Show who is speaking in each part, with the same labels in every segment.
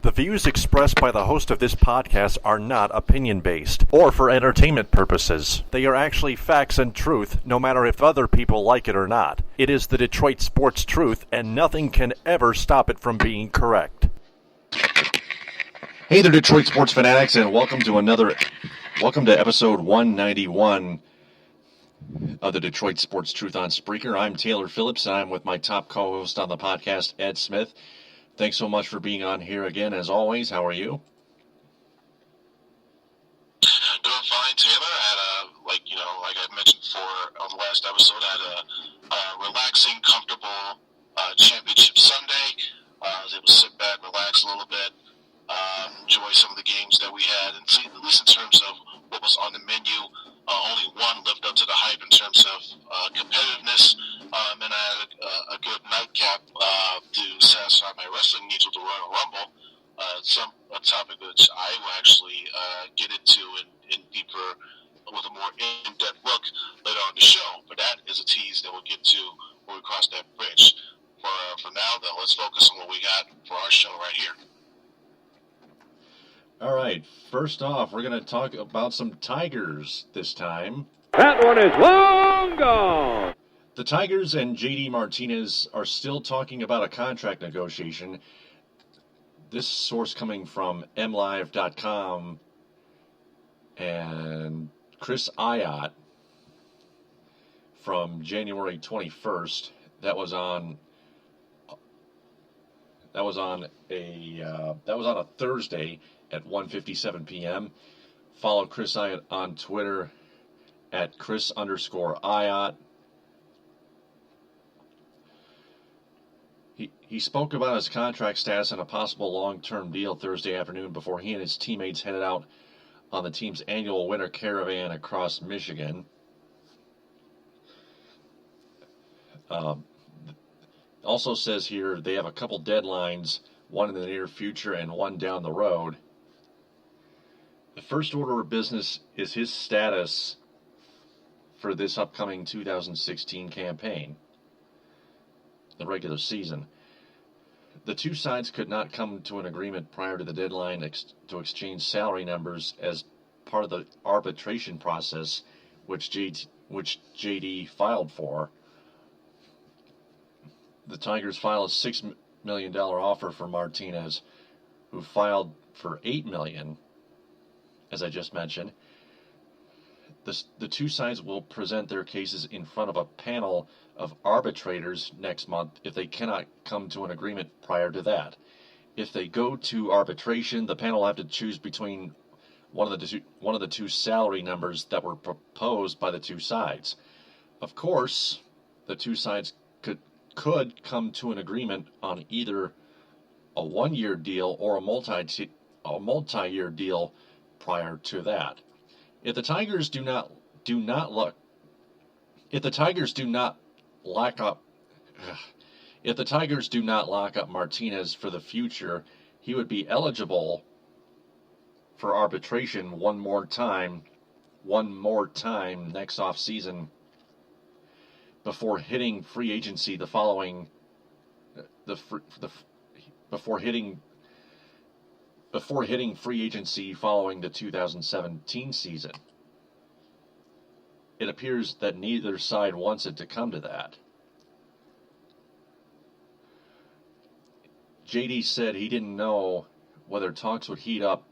Speaker 1: The views expressed by the host of this podcast are not opinion-based or for entertainment purposes. They are actually facts and truth, no matter if other people like it or not. It is the Detroit sports truth, and nothing can ever stop it from being correct.
Speaker 2: Hey there, Detroit sports fanatics, and welcome to episode 191 of the Detroit Sports Truth on Spreaker. I'm Taylor Phillips, and I'm with my top co-host on the podcast, Ed Smith. Thanks so much for being on here again, as always. How are you?
Speaker 3: Doing fine, Taylor. I had like I mentioned before on the last episode, I had a relaxing, comfortable championship Sunday. I was able to sit back, relax a little bit, enjoy some of the games that we had, and see, at least in terms of what was on the menu, only one lived up to the hype in terms of competitiveness, and I had a good nightcap to satisfy my wrestling needs with the Royal Rumble. A topic which I will actually get into in deeper, with a more in-depth look later on the show. But that is a tease that we'll get to when we cross that bridge. For now, though, let's focus on what we got for our show right here.
Speaker 2: All right, first off, we're going to talk about some Tigers this time.
Speaker 4: That one is long gone.
Speaker 2: The Tigers and JD Martinez are still talking about a contract negotiation. This source coming from mlive.com and Chris Ayat from January 21st. That was on a Thursday at 1:57 p.m. Follow Chris Ayat on Twitter at Chris_Ayat. He spoke about his contract status and a possible long-term deal Thursday afternoon before he and his teammates headed out on the team's annual winter caravan across Michigan. Also says here they have a couple deadlines, one in the near future and one down the road. The first order of business is his status for this upcoming 2016 campaign, the regular season. The two sides could not come to an agreement prior to the deadline to exchange salary numbers as part of the arbitration process which JD filed for. The Tigers filed a $6 million offer for Martinez, who filed for $8 million, as I just mentioned. The two sides will present their cases in front of a panel of arbitrators next month if they cannot come to an agreement prior to that. If they go to arbitration, the panel will have to choose between one of the two salary numbers that were proposed by the two sides. Of course, the two sides could come to an agreement on either a one-year deal or a multi-year deal prior to that. If the Tigers do not lock up Martinez for the future, he would be eligible for arbitration one more time next off season before hitting free agency before hitting free agency following the 2017 season. It appears that neither side wants it to come to that. JD said he didn't know whether talks would heat up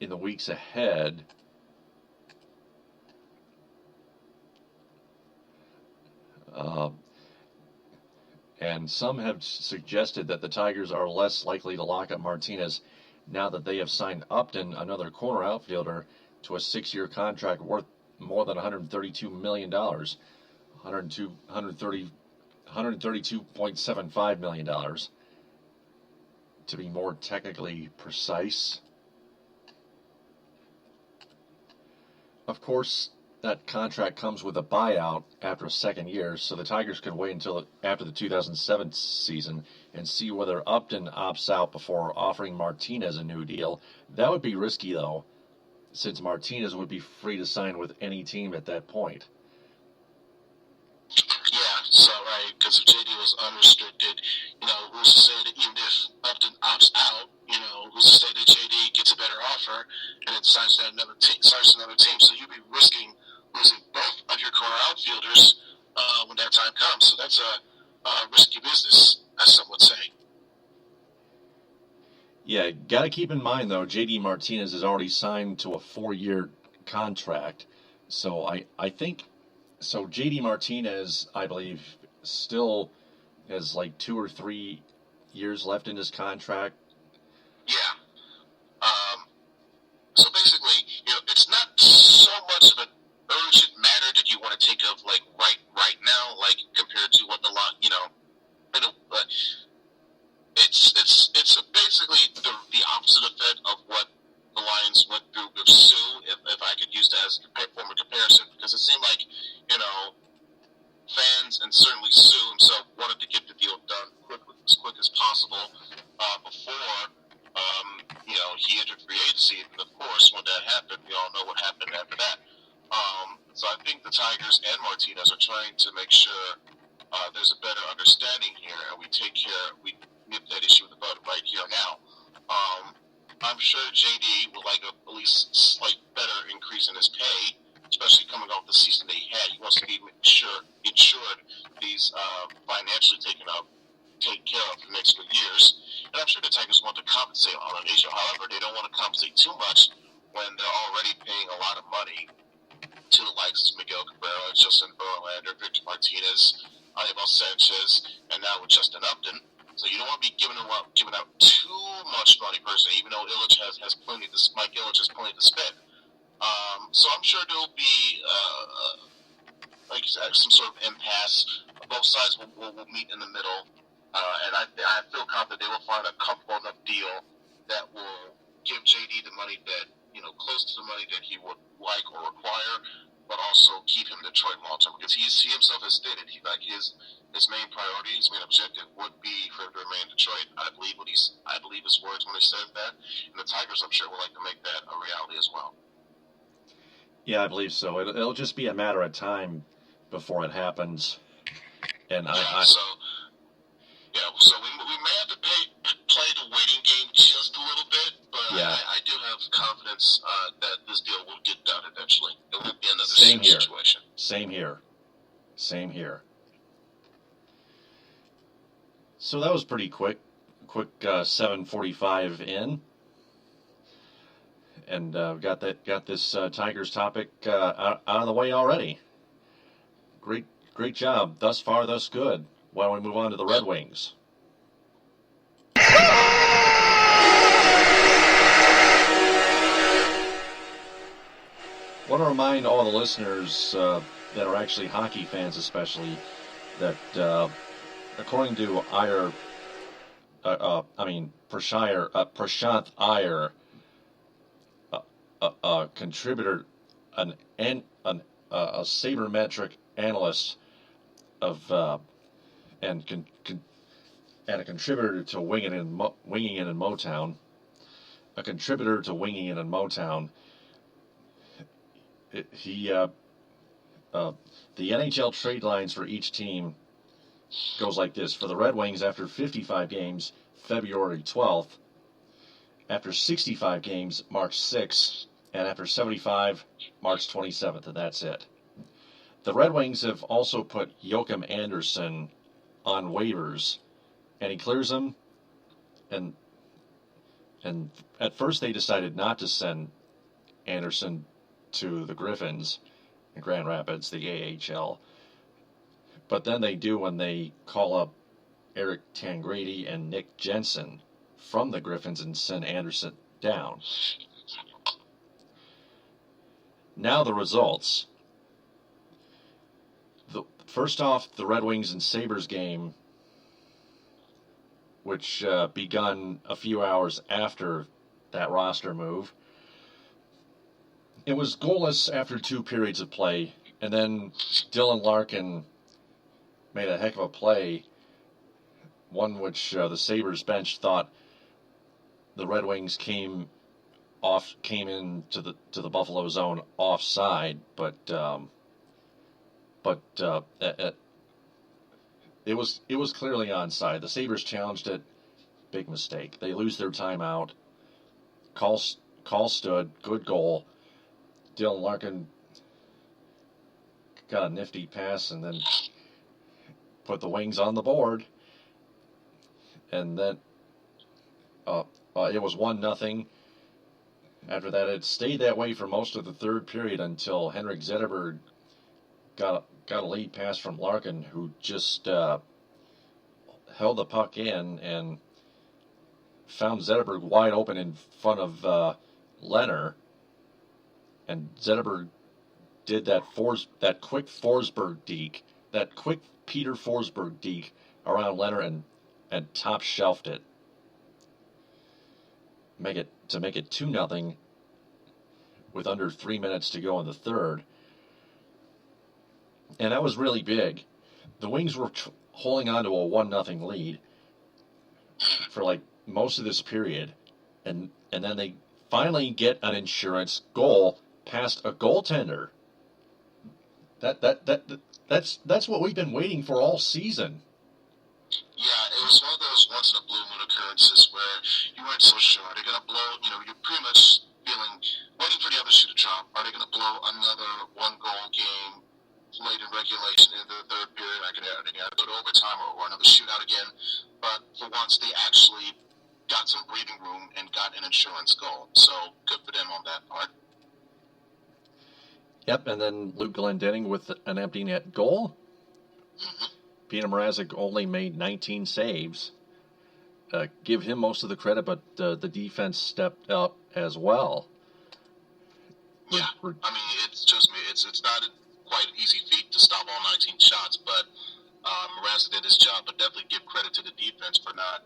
Speaker 2: in the weeks ahead. And some have suggested that the Tigers are less likely to lock up Martinez now that they have signed Upton, another corner outfielder, to a 6-year contract worth more than $132 million, $132.75 million, to be more technically precise. Of course, that contract comes with a buyout after a second year, so the Tigers could wait until after the 2007 season and see whether Upton opts out before offering Martinez a new deal. That would be risky, though, since Martinez would be free to sign with any team at that point.
Speaker 3: Yeah, so right, because if JD was unrestricted, who's to say that even if Upton opts out, who's signs to another team. So you'd be risking losing both of your corner outfielders when that time comes. So that's a risky business, as some would say.
Speaker 2: Yeah, got to keep in mind, though, JD Martinez is already signed to a 4-year contract. So I think, so JD Martinez, I believe, still has like 2 or 3 years left in his contract.
Speaker 3: Yeah. So basically, it's not so much of an urgent matter that you want to take of like right now, like compared to what the lot, but it's basically the opposite effect of what the Lions went through with Sue, if I could use that as a form of comparison, because it seemed like, fans and certainly Sue himself wanted to get the deal done as quick as possible before he entered free agency. And of course, when that happened, we all know what happened after that. So I think the Tigers and Martinez are trying to make sure there's a better understanding here, and we nip that issue in the bud right here now. I'm sure JD would like at least a slight better increase in his pay, especially coming off the season that he had. He wants to be insured he's financially taken care of for the next few years. And I'm sure the Tigers want to compensate on an issue. However, they don't want to compensate too much when they're already paying a lot of money to the likes of Miguel Cabrera, Justin Verlander, Victor Martinez, Anibal Sanchez, and now with Justin Upton. So you don't want to be giving out too much money per se, even though Illich has plenty Mike Illich has plenty to spend. So I'm sure there'll be some sort of impasse. Both sides will meet in the middle, and I feel confident they will find a comfortable enough deal that will give JD the money that close to the money that he would like or require, but also keep him in Detroit long term, because he himself has stated his main priority, his main objective would be for him to remain in Detroit. I believe his words when he said that, and the Tigers, I'm sure, would like to make that a reality as well.
Speaker 2: Yeah, I believe so. It'll just be a matter of time before it happens. And
Speaker 3: So we may have to play the waiting game just a little bit, but
Speaker 2: yeah.
Speaker 3: I do have confidence that this deal will get done eventually. It won't be another
Speaker 2: Same here.
Speaker 3: situation.
Speaker 2: Same here. So that was pretty quick 7:45 in, and got this Tigers topic out of the way already. Great job. Thus far, thus good. Why don't we move on to the Red Wings? Want to remind all the listeners that are actually hockey fans, especially, that according to Prashanth Iyer, a contributor, a sabermetric analyst of and a contributor to Winging It in Motown, the NHL trade lines for each team goes like this. For the Red Wings, after 55 games, February 12th. After 65 games, March 6th. And after 75, March 27th. And that's it. The Red Wings have also put Joachim Andersen on waivers, and he clears them. And at first they decided not to send Andersen to the Griffins in Grand Rapids, the AHL. But then they do when they call up Eric Tangradi and Nick Jensen from the Griffins and send Andersen down. Now the results. First off, the Red Wings and Sabres game, which begun a few hours after that roster move. It was goalless after 2 periods of play, and then Dylan Larkin made a heck of a play, one which the Sabres bench thought the Red Wings came into the Buffalo zone offside, but it was clearly onside. The Sabres challenged it. Big mistake. They lose their timeout. Call call stood, good goal. Dylan Larkin got a nifty pass and then put the Wings on the board. And then it was 1-0. After that, it stayed that way for most of the third period until Henrik Zetterberg got a lead pass from Larkin, who just held the puck in and found Zetterberg wide open in front of Leonard. And Zetterberg did that quick Forsberg deke, that quick Peter Forsberg deke around Leonard and top shelved it. Make it 2-0 with under 3 minutes to go in the third. And that was really big. The Wings were holding on to a 1-0 lead for like most of this period. And then they finally get an insurance goal past a goaltender. That's what we've been waiting for all season.
Speaker 3: Yeah, it was one of those once in a blue moon occurrences where you weren't so sure. Are they going to blow? You're pretty much waiting for the other shoe to drop. Are they going to blow another one-goal game late in regulation in the third period? Are they going to go to overtime or another shootout again? But for once, they actually got some breathing room and got an insurance goal. So good for them on that part.
Speaker 2: Yep, and then Luke Glendening with an empty net goal.
Speaker 3: Mm-hmm.
Speaker 2: Peter Mrazek only made 19 saves. Give him most of the credit, but the defense stepped up as well.
Speaker 3: Yeah, I mean, it's not quite an easy feat to stop all 19 shots, but Mrazek did his job. But definitely give credit to the defense for not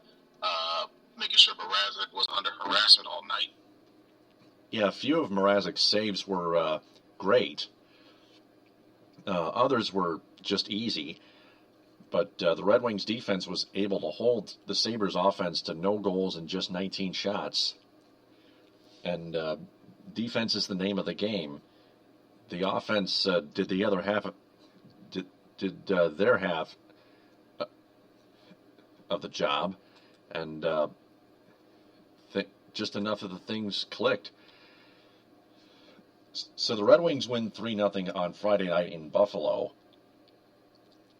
Speaker 3: making sure Mrazek was under harassment all night.
Speaker 2: Yeah, a few of Mrazek's saves were great. Others were just easy. But the Red Wings defense was able to hold the Sabres offense to no goals and just 19 shots. And defense is the name of the game. The offense did the other half, did their half of the job, and just enough of the things clicked. So the Red Wings win 3-0 on Friday night in Buffalo.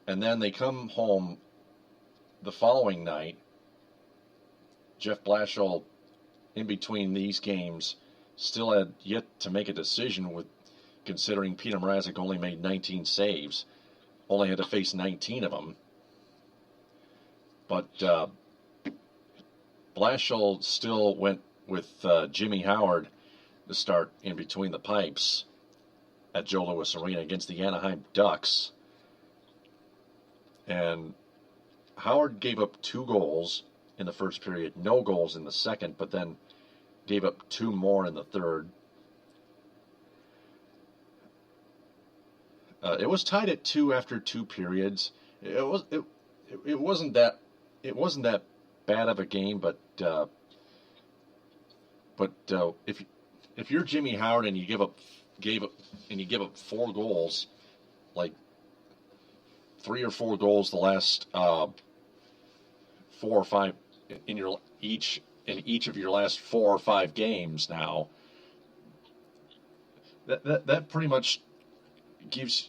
Speaker 2: And then they come home the following night. Jeff Blashill, in between these games, still had yet to make a decision with considering Peter Mrazek only made 19 saves. Only had to face 19 of them. But Blashill still went with Jimmy Howard to start in between the pipes at Joe Louis Arena against the Anaheim Ducks. And Howard gave up 2 goals in the first period, no goals in the second, but then gave up 2 more in the third. It was tied at 2 after 2 periods. It wasn't that bad of a game, but if you're Jimmy Howard and you give up 4 goals, like 3 or 4 goals the last 4 or 5 in each of your last 4 or 5 games now. That pretty much gives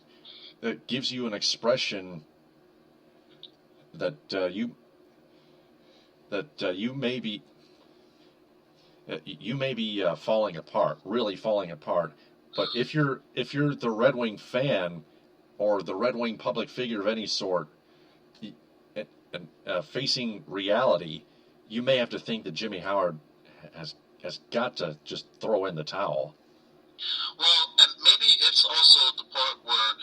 Speaker 2: you an expression that you may be falling apart, really falling apart. But if you're the Red Wing fan or the Red Wing public figure of any sort, and facing reality, you may have to think that Jimmy Howard has got to just throw in the towel.
Speaker 3: Well, and maybe it's also the part where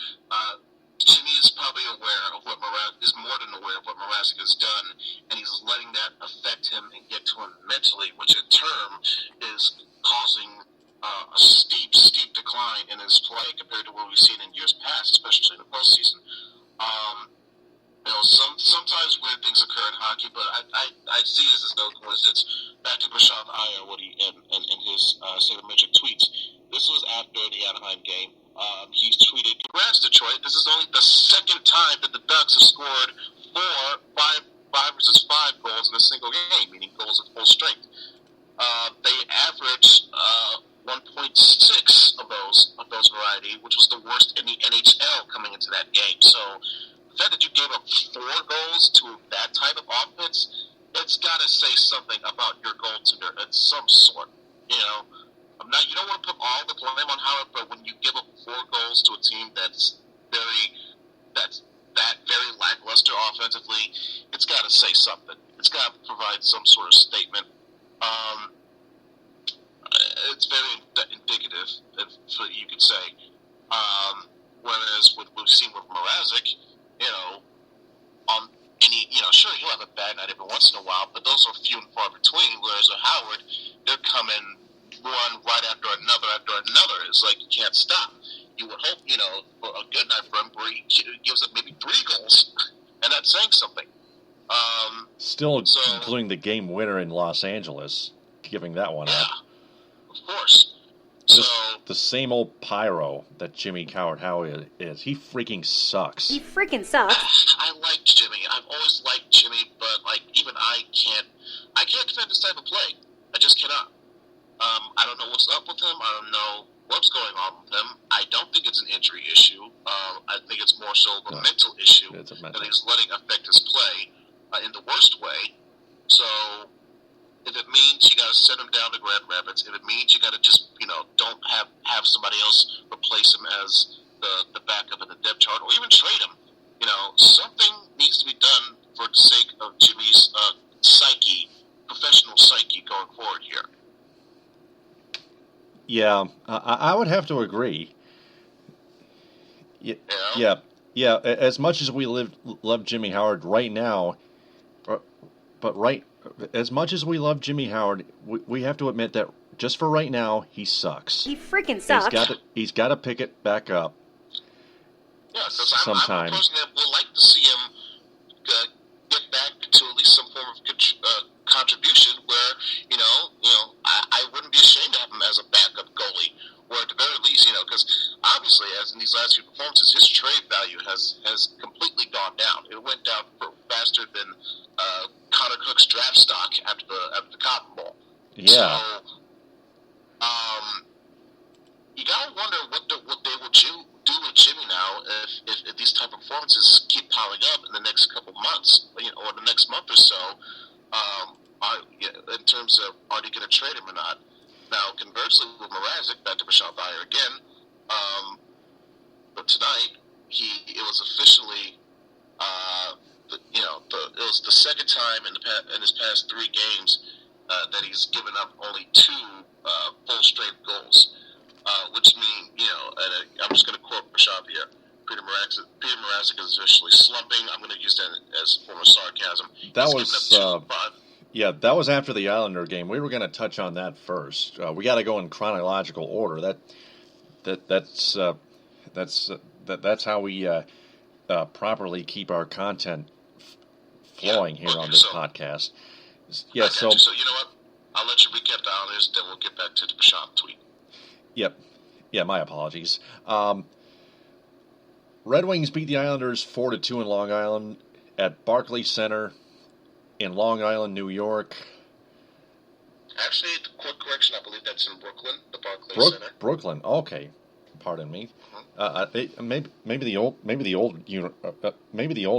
Speaker 3: Jimmy is probably aware of what Mrazek is more than aware of what Mrazek has done, and he's letting that affect him and get to him mentally, which in turn is causing a steep decline in his play compared to what we've seen in years past, especially in the postseason. Sometimes weird things occur in hockey, but I see this as no coincidence. Back to Prashant Iyer, what he in his sabermetric tweets. This was after the Anaheim game. He's tweeted, "Congrats, Detroit. This is only the second time that the Ducks have scored 5 versus 5 goals in a single game, meaning goals at full strength. They averaged 1.6 of those variety, which was the worst in the NHL coming into that game. So the fact that you gave up 4 goals to that type of offense, it's got to say something about your goaltender of some sort. You know, you don't want to put all the blame on Howard, but when you give up 4 goals to a team that's very lackluster offensively, it's got to say something. It's got to provide some sort of statement. It's very indicative, if you could say. Whereas with what we've seen with Mrazek, sure, he'll have a bad night every once in a while, but those are few and far between. Whereas with Howard, they're coming one right after another. It's like you can't stop. You would hope, for a good night for him, where he gives up maybe 3 goals, and that's saying something.
Speaker 1: Still including the game winner in Los Angeles, giving that one up.
Speaker 3: Of course.
Speaker 1: Just the same old pyro that Jimmy Howard is. He freaking sucks.
Speaker 5: He freaking sucks.
Speaker 3: I like Jimmy. I've always liked Jimmy, but even I can't defend this type of play. I just cannot. I don't know what's up with him. I don't know what's going on with him. I don't think it's an injury issue. I think it's more so a mental issue that he's letting affect his play in the worst way. So if it means you got to send him down to Grand Rapids, if it means you got to just don't have somebody else replace him as the backup in the depth chart, or even trade him, something needs to be done for the sake of Jimmy's professional psyche going forward here.
Speaker 1: Yeah, I would have to agree. Yeah. As much as we love Jimmy Howard right now, as much as we love Jimmy Howard, we have to admit that just for right now, he sucks.
Speaker 5: He freaking sucks.
Speaker 1: He's got to pick it back up.
Speaker 3: Yeah, because
Speaker 1: sometime.
Speaker 3: I'm a person that would like to see him get back to at least some form of contribution where, I wouldn't be ashamed to have him as a backup goalie, or at the very least, because obviously, as in these last few performances, his trade value has completely gone down. It went down faster than Connor Cook's draft stock after the Cotton Bowl.
Speaker 1: Yeah.
Speaker 3: So, you gotta wonder what they will do with Jimmy now if these type of performances keep piling up in the next couple months, or the next month or so. In terms of, are they going to trade him or not? Now, conversely, with Mrazek, back to Michelle Dyer again, but tonight, it was officially, it was the second time in his past 3 games that he's given up only 2 full straight goals, which mean, and I'm just going to quote Bashab here, Peter Mrazek is officially slumping. I'm going to use that as a form of sarcasm.
Speaker 1: That was after the Islander game. We were going to touch on that first. We got to go in chronological order. That's how we properly keep our content flowing here on this podcast. Yeah. So
Speaker 3: you know what? I'll let you recap the Islanders, then we'll get back to the Bashab tweet.
Speaker 1: Yep. Yeah. My apologies. Red Wings beat the Islanders 4-2 in Long Island at Barclays Center in Long Island, New York.
Speaker 3: Actually, quick correction, I believe that's in Brooklyn, the Barclays Center.
Speaker 1: Brooklyn, okay. Pardon me. Maybe the old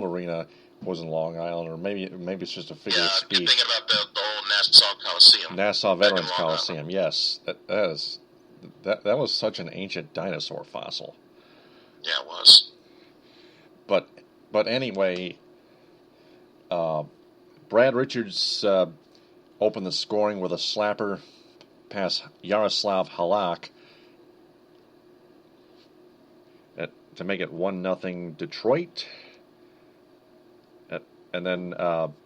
Speaker 1: arena was in Long Island, or maybe it's just a figure of speech.
Speaker 3: You're thinking about the old Nassau Coliseum.
Speaker 1: Nassau Veterans Coliseum, yes. That was such an ancient dinosaur fossil.
Speaker 3: Yeah, it was.
Speaker 1: But anyway, Brad Richards opened the scoring with a slapper past Yaroslav Halak to make it 1-0 Detroit. And then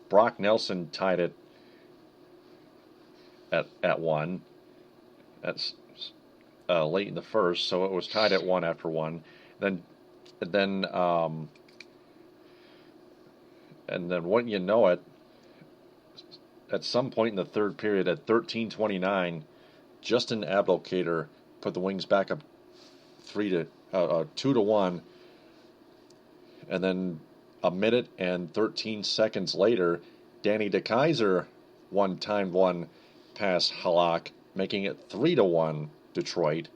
Speaker 1: Brock Nelson tied it at 1. That's late in the first, so it was tied at 1 after 1. And then wouldn't you know it, at some point in the third period, at 13:29, Justin Abdelkader put the Wings back up 2-1, and then a minute and 13 seconds later, Danny DeKeyser one-timed one
Speaker 2: past Halak, making it 3-1 Detroit.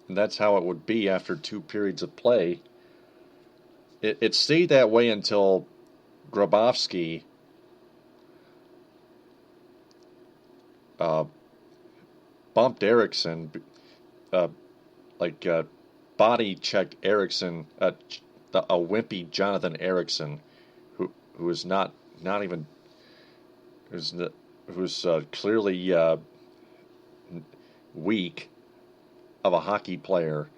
Speaker 2: And that's how it would be after 2 periods of play. It stayed that way until Grabowski bumped Erickson, body checked Erickson, a wimpy Jonathan Erickson, who is not even, who's clearly weak of a hockey player,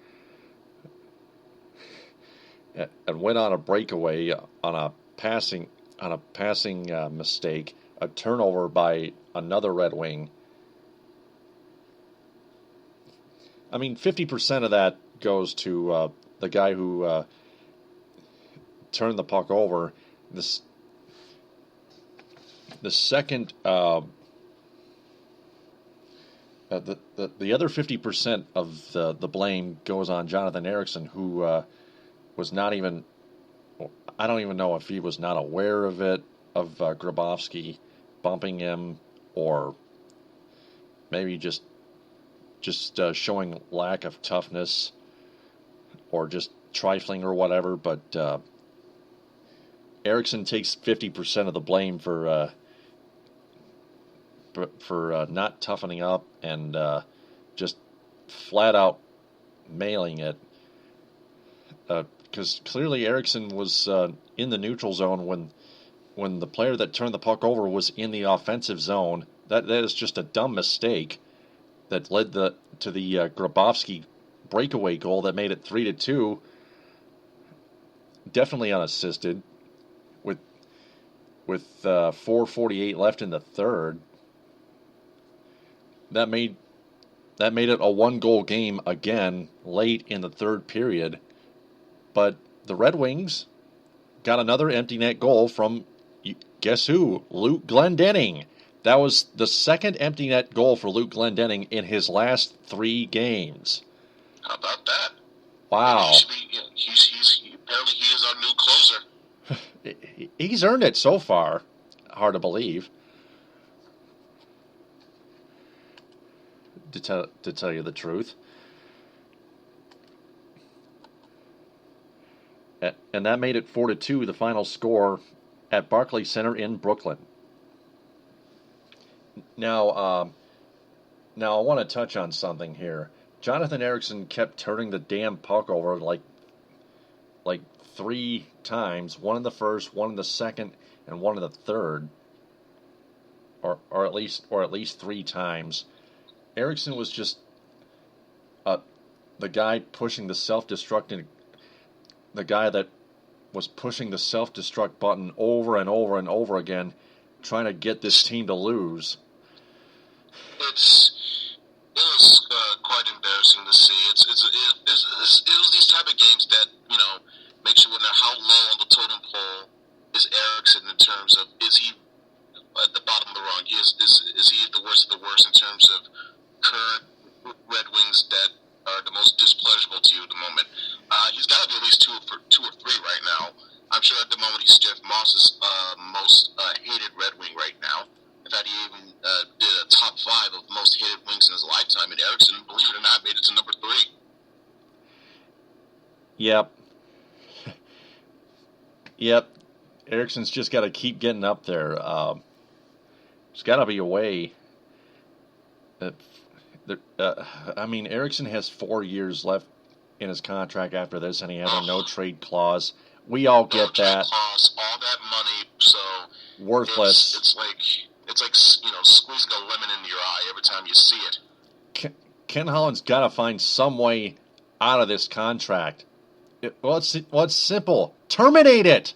Speaker 2: and went on a breakaway on a passing mistake, a turnover by another Red Wing. I mean, 50% of that goes to the guy who turned the puck over. The second, the other 50% of the blame goes on Jonathan Erickson, who was not even, I don't even know if he was not aware of it, of Grabowski bumping him, or maybe just showing lack of toughness, or just trifling or whatever. But Erickson takes 50% of the blame for not toughening up and just flat out mailing it. Because clearly Erickson was in the neutral zone when the player that turned the puck over was in the offensive zone. That is just a dumb mistake that led to the Grabowski breakaway goal that made it 3-2. Definitely unassisted, with 4:48 left in the third. That made it a 1-goal game again late in the third period. But the Red Wings got another empty net goal from, guess who? Luke Glendening. That was the second empty net goal for Luke Glendening in his last 3 games.
Speaker 3: How about that?
Speaker 2: Wow.
Speaker 3: Apparently he is our new closer.
Speaker 2: He's earned it so far. Hard to believe. To tell you the truth. And that made it 4-2, the final score at Barclays Center in Brooklyn. Now I want to touch on something here. Jonathan Erickson kept turning the damn puck over like 3 times, one in the first, one in the second, and one in the third, or at least 3 times. Erickson was just the guy pushing the self-destruct, the guy that was pushing the self-destruct button over and over and over again, trying to get this team to lose.
Speaker 3: It was quite embarrassing to see. It was these type of games that, makes you wonder how low on the totem pole is Erickson in terms of, is he at the bottom of the rung? Is he the worst of the worst in terms of current Red Wings that are the most displeasurable to you at the moment? He's got to be at least 2 or 3 right now. I'm sure at the moment he's Jeff Moss's most hated Red Wing right now. In fact, he even did a top 5 of most hated Wings in his lifetime. And Erickson, believe it or not, made it to number 3.
Speaker 2: Yep. Erickson's just got to keep getting up there. There's got to be a way. Erickson has 4 years left in his contract after this, and he has a no-trade clause. We all get that.
Speaker 3: Clause, all that money, so
Speaker 2: worthless.
Speaker 3: It's like squeezing a lemon into your eye every time you see it.
Speaker 2: Ken Holland's got to find some way out of this contract. It's simple. Terminate it.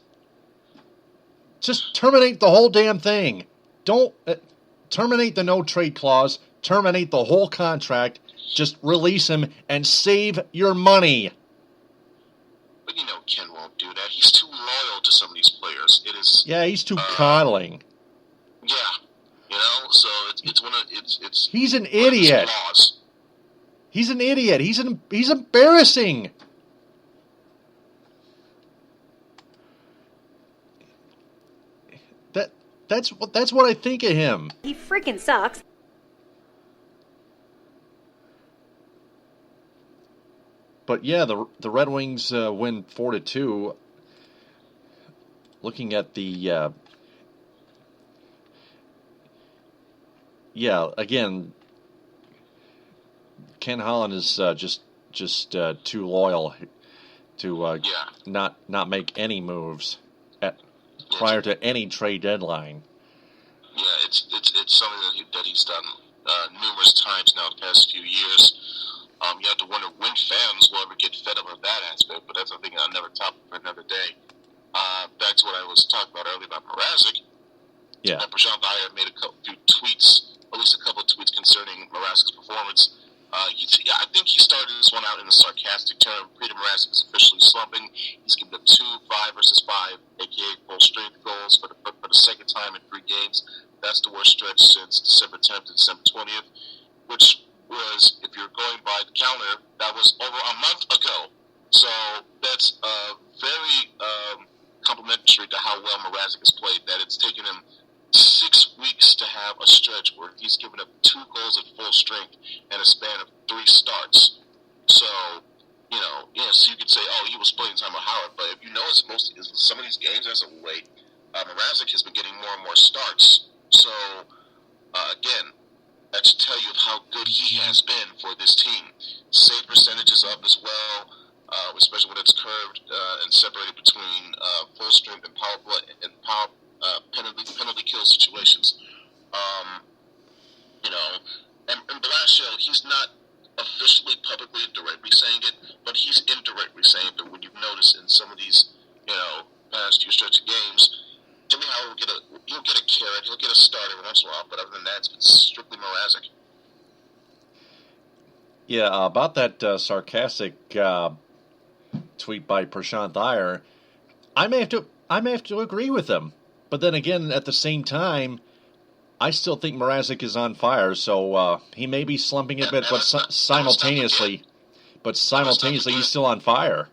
Speaker 2: Just terminate the whole damn thing. Don't terminate the no-trade clause. Terminate the whole contract. Just release him and save your money.
Speaker 3: But Ken won't do that. He's too loyal to some of these players. It is.
Speaker 2: Yeah, he's too coddling.
Speaker 3: Yeah, so it's one of it's.
Speaker 2: He's an idiot. He's an idiot. He's embarrassing. That's what I think of him.
Speaker 5: He freaking sucks.
Speaker 1: But yeah, the Red Wings win 4-2. Looking at the again, Ken Holland is just too loyal to not make any moves prior to any trade deadline.
Speaker 3: Yeah, it's something that he's done numerous times now the past few years. You have to wonder when fans will ever get fed up with that aspect, but that's something I'll never top for another day. Back to what I was talking about earlier about Mrazek.
Speaker 1: Yeah.
Speaker 3: And Prashant Iyer made few tweets, at least a couple of tweets concerning Mrazek's performance. I think he started this one out in a sarcastic term. Peter Mrazek is officially slumping. He's given up 2 5-versus-5, aka full strength goals for the second time in 3 games. That's the worst stretch since December 10th to December 20th, which was, if you're going by the calendar, that was over a month ago. So that's very complimentary to how well Mrazek has played, that it's taken him 6 weeks to have a stretch where he's given up 2 goals at full strength in a span of 3 starts. So, so you could say, oh, he was splitting time with Howard, but if you notice, some of these games as of late, Mrazek has been getting more and more starts. So, again, that should tell you how good he has been for this team. Save percentage is up as well, especially when it's curved and separated between full strength and power play and penalty kill situations. And Blasio, he's not officially, publicly, and directly saying it, but he's indirectly saying that when you've noticed in some of these, past few stretch of games, Jimmy Howard he'll get a carrot, he'll get a start every once in a while, but other than that, it's been strictly Mrazek.
Speaker 1: Yeah, about that sarcastic tweet by Prashant Iyer, I may have to agree with him. But then again, at the same time, I still think Mrazek is on fire. So he may be slumping a bit, but simultaneously, he's still on fire.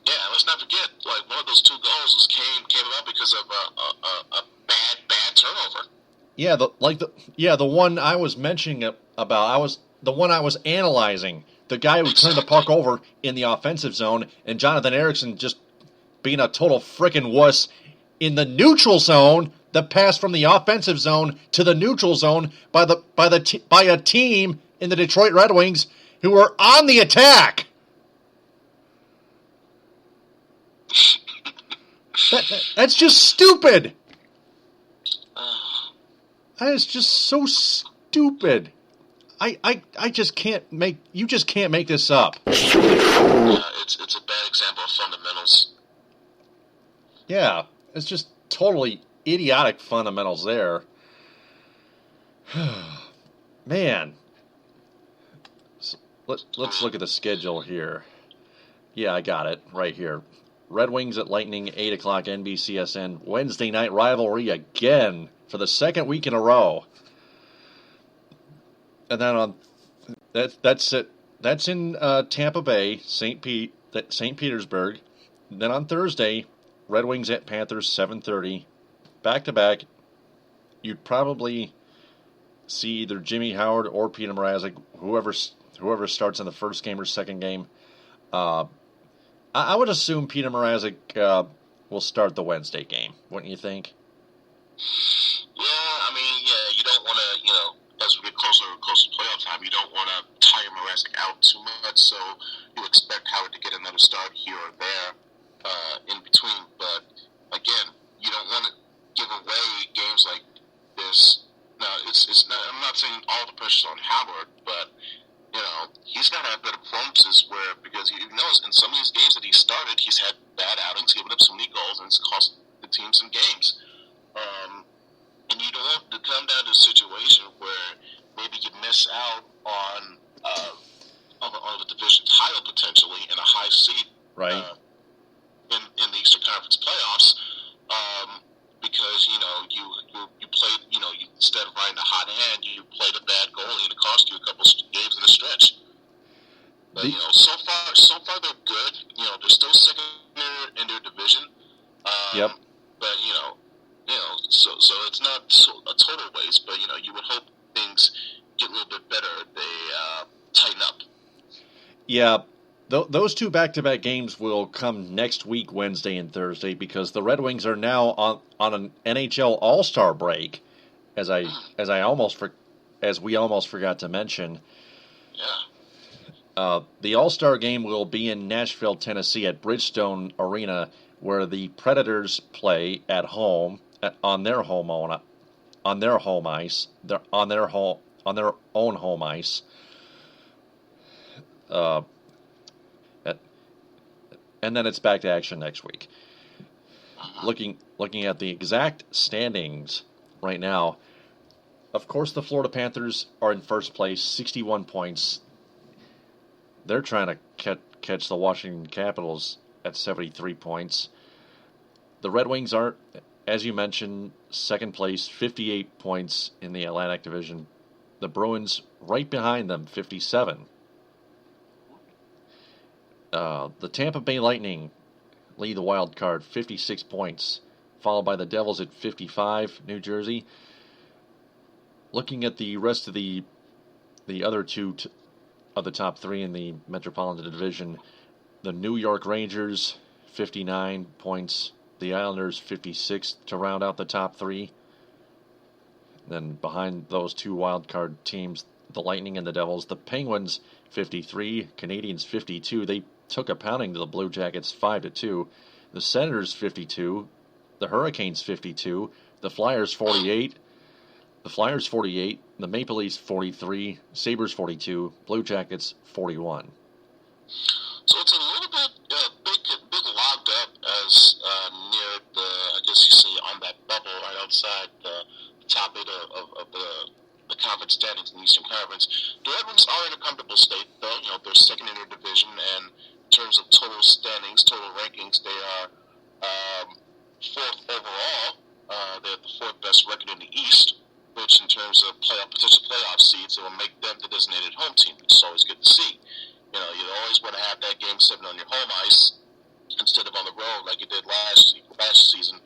Speaker 3: Yeah, let's not forget, like, one of those 2 goals came about because of a bad turnover.
Speaker 1: Yeah, the one I was mentioning about, the one I was analyzing, the guy who turned the puck over in the offensive zone, and Jonathan Ericsson just being a total frickin' wuss in the neutral zone, the pass from the offensive zone to the neutral zone by a team in the Detroit Red Wings who were on the attack. That's just stupid. That is just so stupid. I just can't make this up.
Speaker 3: It's a bad example of fundamentals.
Speaker 1: Yeah, it's just totally idiotic fundamentals there. Man. So let's look at the schedule here. Yeah, I got it right here. Red Wings at Lightning, 8 o'clock NBCSN. Wednesday night rivalry again for the second week in a row. And then that's it. That's in Tampa Bay, St. Petersburg. Then on Thursday, Red Wings at Panthers, 7:30. Back-to-back. You'd probably see either Jimmy Howard or Peter Mrazek, whoever starts in the first game or second game. I would assume Peter Mrazek will start the Wednesday game, wouldn't you think?
Speaker 3: Yeah, you don't want to, as we get closer to playoff time, you don't want to tire Mrazek out too much, so you expect Howard to get another start here or there in between. But, again, you don't want to give away games like this. Now, it's not, I'm not saying all the pressure's on Howard, but he's got to have better performances because he knows in some of these games that he started, he's had bad outings, given up so many goals, and it's cost the team some games. And you don't want to come down to a situation where maybe you miss out on the division title potentially and a high seed
Speaker 1: right.
Speaker 3: In the Eastern Conference playoffs. Because you played, instead of riding a hot hand, you played a bad goalie and it cost you a couple games in a stretch. But so far they're good. They're still second in their division.
Speaker 1: Yep.
Speaker 3: But so it's not a total waste. But you would hope things get a little bit better if they tighten up.
Speaker 1: Yeah,
Speaker 2: those two back-to-back games will come next week, Wednesday and Thursday, because the Red Wings are now on an NHL All-Star break, as we almost forgot to mention.
Speaker 3: Yeah.
Speaker 2: The All-Star game will be in Nashville, Tennessee, at Bridgestone Arena, where the Predators play at home on their own home ice. And then it's back to action next week. Looking at the exact standings right now, of course the Florida Panthers are in first place, 61 points. They're trying to catch the Washington Capitals at 73 points. The Red Wings are, as you mentioned, second place, 58 points in the Atlantic Division. The Bruins right behind them, 57. The Tampa Bay Lightning lead the wild card, 56 points, followed by the Devils at 55, New Jersey. Looking at the rest of the other two of the top three in the Metropolitan Division, the New York Rangers, 59 points, the Islanders, 56 to round out the top three. Then behind those two wild card teams, the Lightning and the Devils, the Penguins, 53, Canadians, 52. They took a pounding to the Blue Jackets, 5-2. The Senators, 52. The Hurricanes, 52. The Flyers, 48. The Maple Leafs, 43. Sabres, 42. Blue Jackets, 41.
Speaker 3: So it's a little bit big locked up as near the, I guess you say, on that bubble right outside the top eight of the conference standings in the Eastern Conference. The Red Wings are in a comfortable state, though. You know, they're second in their division, and in terms of total standings, total rankings, they are fourth overall. They have the fourth best record in the East, which in terms of potential playoff seeds, it will make them the designated home team, which is always good to see. You know, you always want to have that game 7 on your home ice instead of on the road like you did last season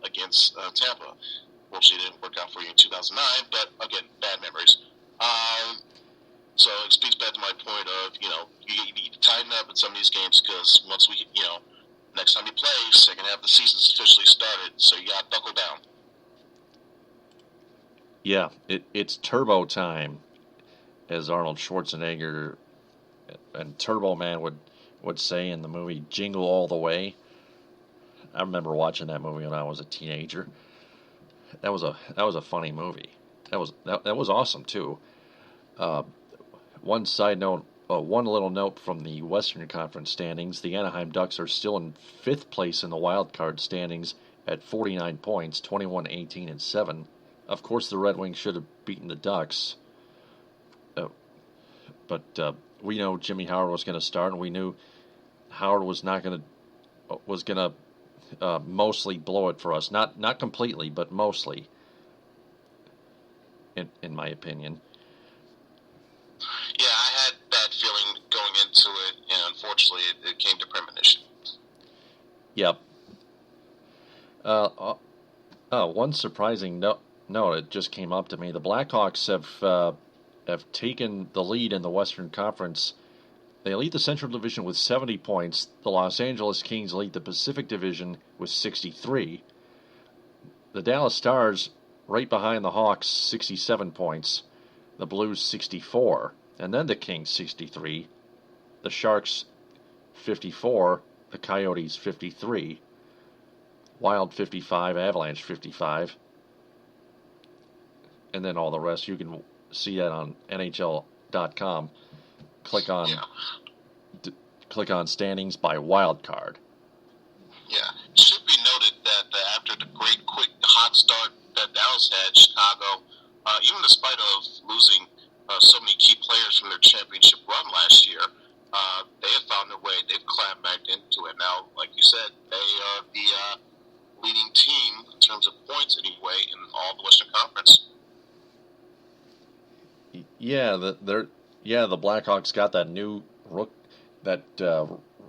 Speaker 3: against Tampa. Fortunately, it didn't work out for you in 2009, but again, bad memories. So it speaks back to my point of, you know, you need to tighten up in some of these games because once we, you know, next time you play, second half of the season's officially started, so you got to buckle down.
Speaker 2: Yeah, it's turbo time, as Arnold Schwarzenegger and Turbo Man would say in the movie Jingle All the Way. I remember watching that movie when I was a teenager. That was a funny movie. That was awesome too. One side note, one little note from the Western Conference standings: the Anaheim Ducks are still in fifth place in the wild card standings at 49 points, 21, 18, and 7. Of course, the Red Wings should have beaten the Ducks, but we know Jimmy Howard was going to start, and we knew Howard was going to mostly blow it for us. Not completely, but mostly, in my opinion.
Speaker 3: Yeah, I had bad feeling going into it, and unfortunately, it came to premonition.
Speaker 2: Yep. One surprising note it just came up to me. The Blackhawks have taken the lead in the Western Conference. They lead the Central Division with 70 points. The Los Angeles Kings lead the Pacific Division with 63. The Dallas Stars right behind the Hawks, 67 points. The Blues, 64. And then the Kings, 63. The Sharks, 54. The Coyotes, 53. Wild, 55. Avalanche, 55. And then all the rest. You can see that on NHL.com. Click on standings by wild card.
Speaker 3: Yeah. It should be noted that after the great, quick, hot start that Dallas had, Chicago, even despite of losing so many key players from their championship run last year, they have found their way. They've climbed back into it. Now, like you said, they are the leading team in terms of points anyway in all the Western Conference.
Speaker 2: Yeah, the Blackhawks got that new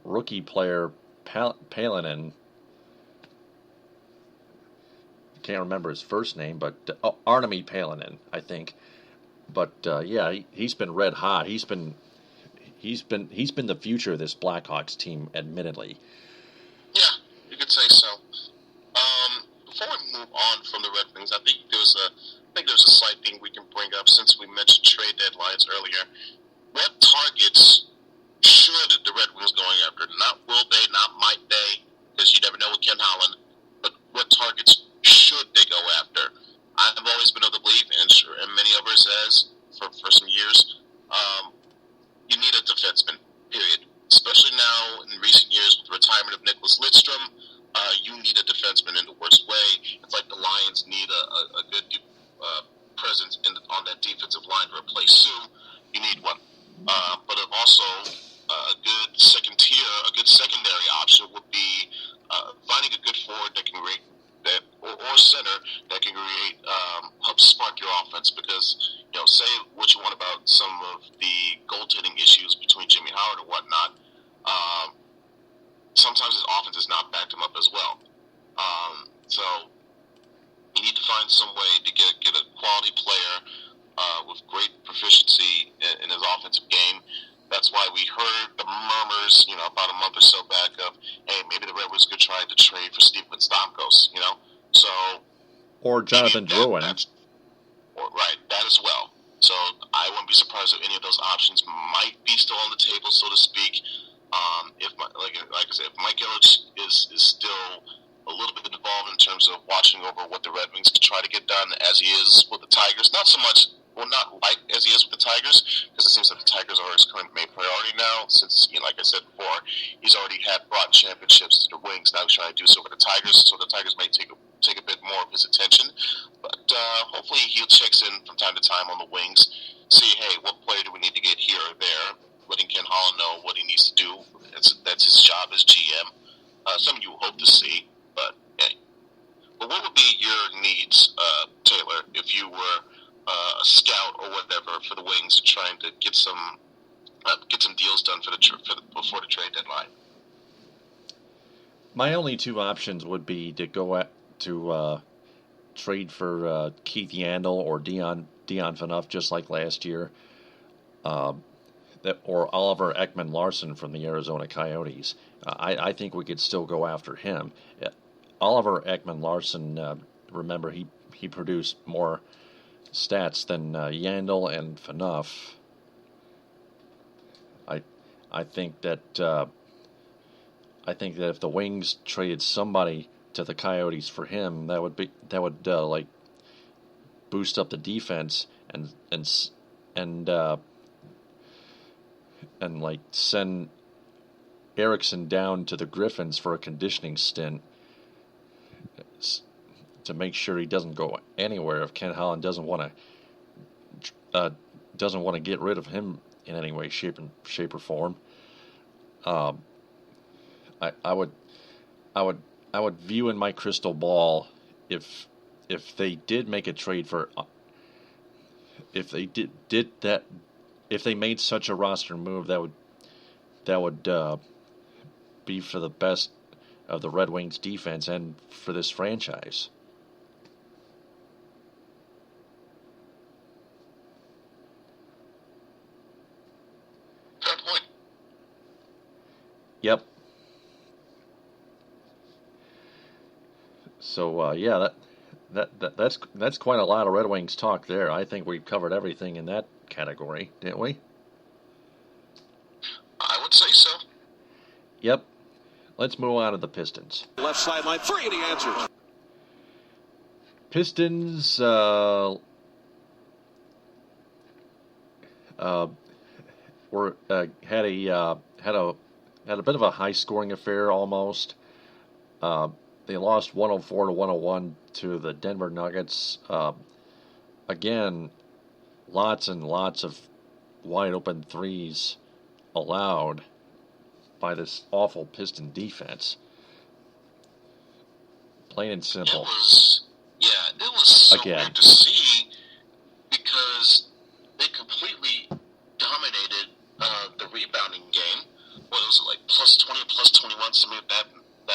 Speaker 2: rookie player Palinin. Can't remember his first name, but Artemi Palinin, I think. But yeah, he's been red hot. He's been
Speaker 1: he's been the future of this Blackhawks team, admittedly.
Speaker 3: Yeah, you could say so. Before we move on from the Red Wings, I think there's a slight thing we can bring up since we mentioned trade deadlines earlier. What targets should the Red Wings going after? Not will they, not might they, because you never know with Ken Holland, but what targets should they go after? I've always been of the belief, and many others has for some years, you need a defenseman, period. Especially now in recent years with the retirement of Nicholas Lidstrom, you need a defenseman in the worst way. It's like the Lions need a good presence on that defensive line to replace Sue. You need one. But also a good second tier, a good secondary option would be finding a good forward that can create that, or center that can create help spark your offense. Because say what you want about some of the goaltending issues between Jimmy Howard and whatnot. Sometimes his offense has not backed him up as well. So you need to find some way to get a quality player with great proficiency in his offensive game. That's why we heard the murmurs, about a month or so back of, hey, maybe the Red Wings could try to trade for Steven Stamkos, So
Speaker 1: or Jonathan Drouin.
Speaker 3: Right, that as well. So I wouldn't be surprised if any of those options might be still on the table, so to speak. If like I said, if Mike Ilitch is still a little bit involved in terms of watching over what the Red Wings could try to get done as he is with the Tigers, not so much, not like as he is with the Tigers, because it seems that the Tigers are his current main priority now. Since, like I said before, he's already brought championships to the Wings. Now he's trying to do so with the Tigers, so the Tigers may take a bit more of his attention. But hopefully he checks in from time to time on the Wings, see, hey, what player do we need to get here or there, letting Ken Holland know what he needs to do. That's his job as GM. Something you hope to see, but hey. But what would be your needs, Taylor, if you were a scout or whatever for the Wings, trying to get some deals done before the trade deadline?
Speaker 1: My only two options would be to go to trade for Keith Yandel or Dion Phaneuf, just like last year, or Oliver Ekman-Larsson from the Arizona Coyotes. I think we could still go after him. Oliver Ekman-Larsson, remember, he produced more stats than Yandel and Phaneuf. I think that if the Wings traded somebody to the Coyotes for him, that would like boost up the defense and like send Eriksson down to the Griffins for a conditioning stint to make sure he doesn't go anywhere if Ken Holland doesn't want to get rid of him in any way, shape or form. I would view in my crystal ball if they did make a trade for if they did that, if they made such a roster move, that would be for the best of the Red Wings defense and for this franchise.
Speaker 3: Fair point.
Speaker 1: Yep. So yeah, that's quite a lot of Red Wings talk there. I think we've covered everything in that category, didn't we?
Speaker 3: I would say so.
Speaker 1: Yep. Let's move on to the Pistons.
Speaker 6: Left sideline three, and he answers.
Speaker 1: Pistons had a bit of a high scoring affair almost. They lost 104-101 to the Denver Nuggets. Again, lots and lots of wide open threes allowed by this awful Piston defense. Plain and simple.
Speaker 3: It was so weird to see because they completely dominated the rebounding game. What was it, like plus 20, plus 21, something of that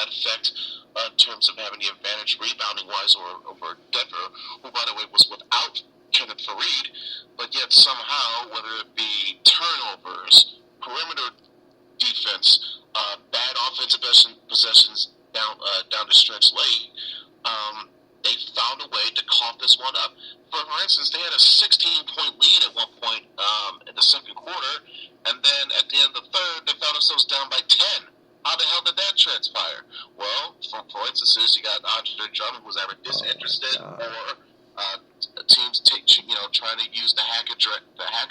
Speaker 3: effect in terms of having the advantage rebounding-wise over Denver, who, by the way, was without Kenneth Faried, but yet somehow, whether it be turnovers, perimeter defense, bad offensive possessions down the stretch late. They found a way to cough this one up. For instance, they had a 16-point lead at one point in the second quarter, and then at the end of the third, they found themselves down by 10. How the hell did that transpire? Well, for instances, you got Andre Drummond, who was either disinterested or teams trying to use the hacker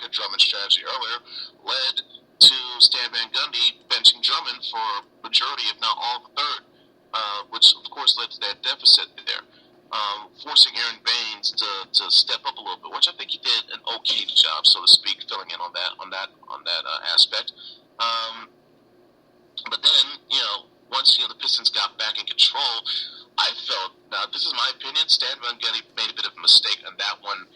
Speaker 3: Drummond strategy earlier, led to Stan Van Gundy benching Drummond for majority, if not all, of the third, which of course led to that deficit there. Forcing Aaron Baines to step up a little bit, which I think he did an okay job, so to speak, filling in on that aspect. But then, once the Pistons got back in control, I felt, now this is my opinion, Stan Van Gundy made a bit of a mistake on that one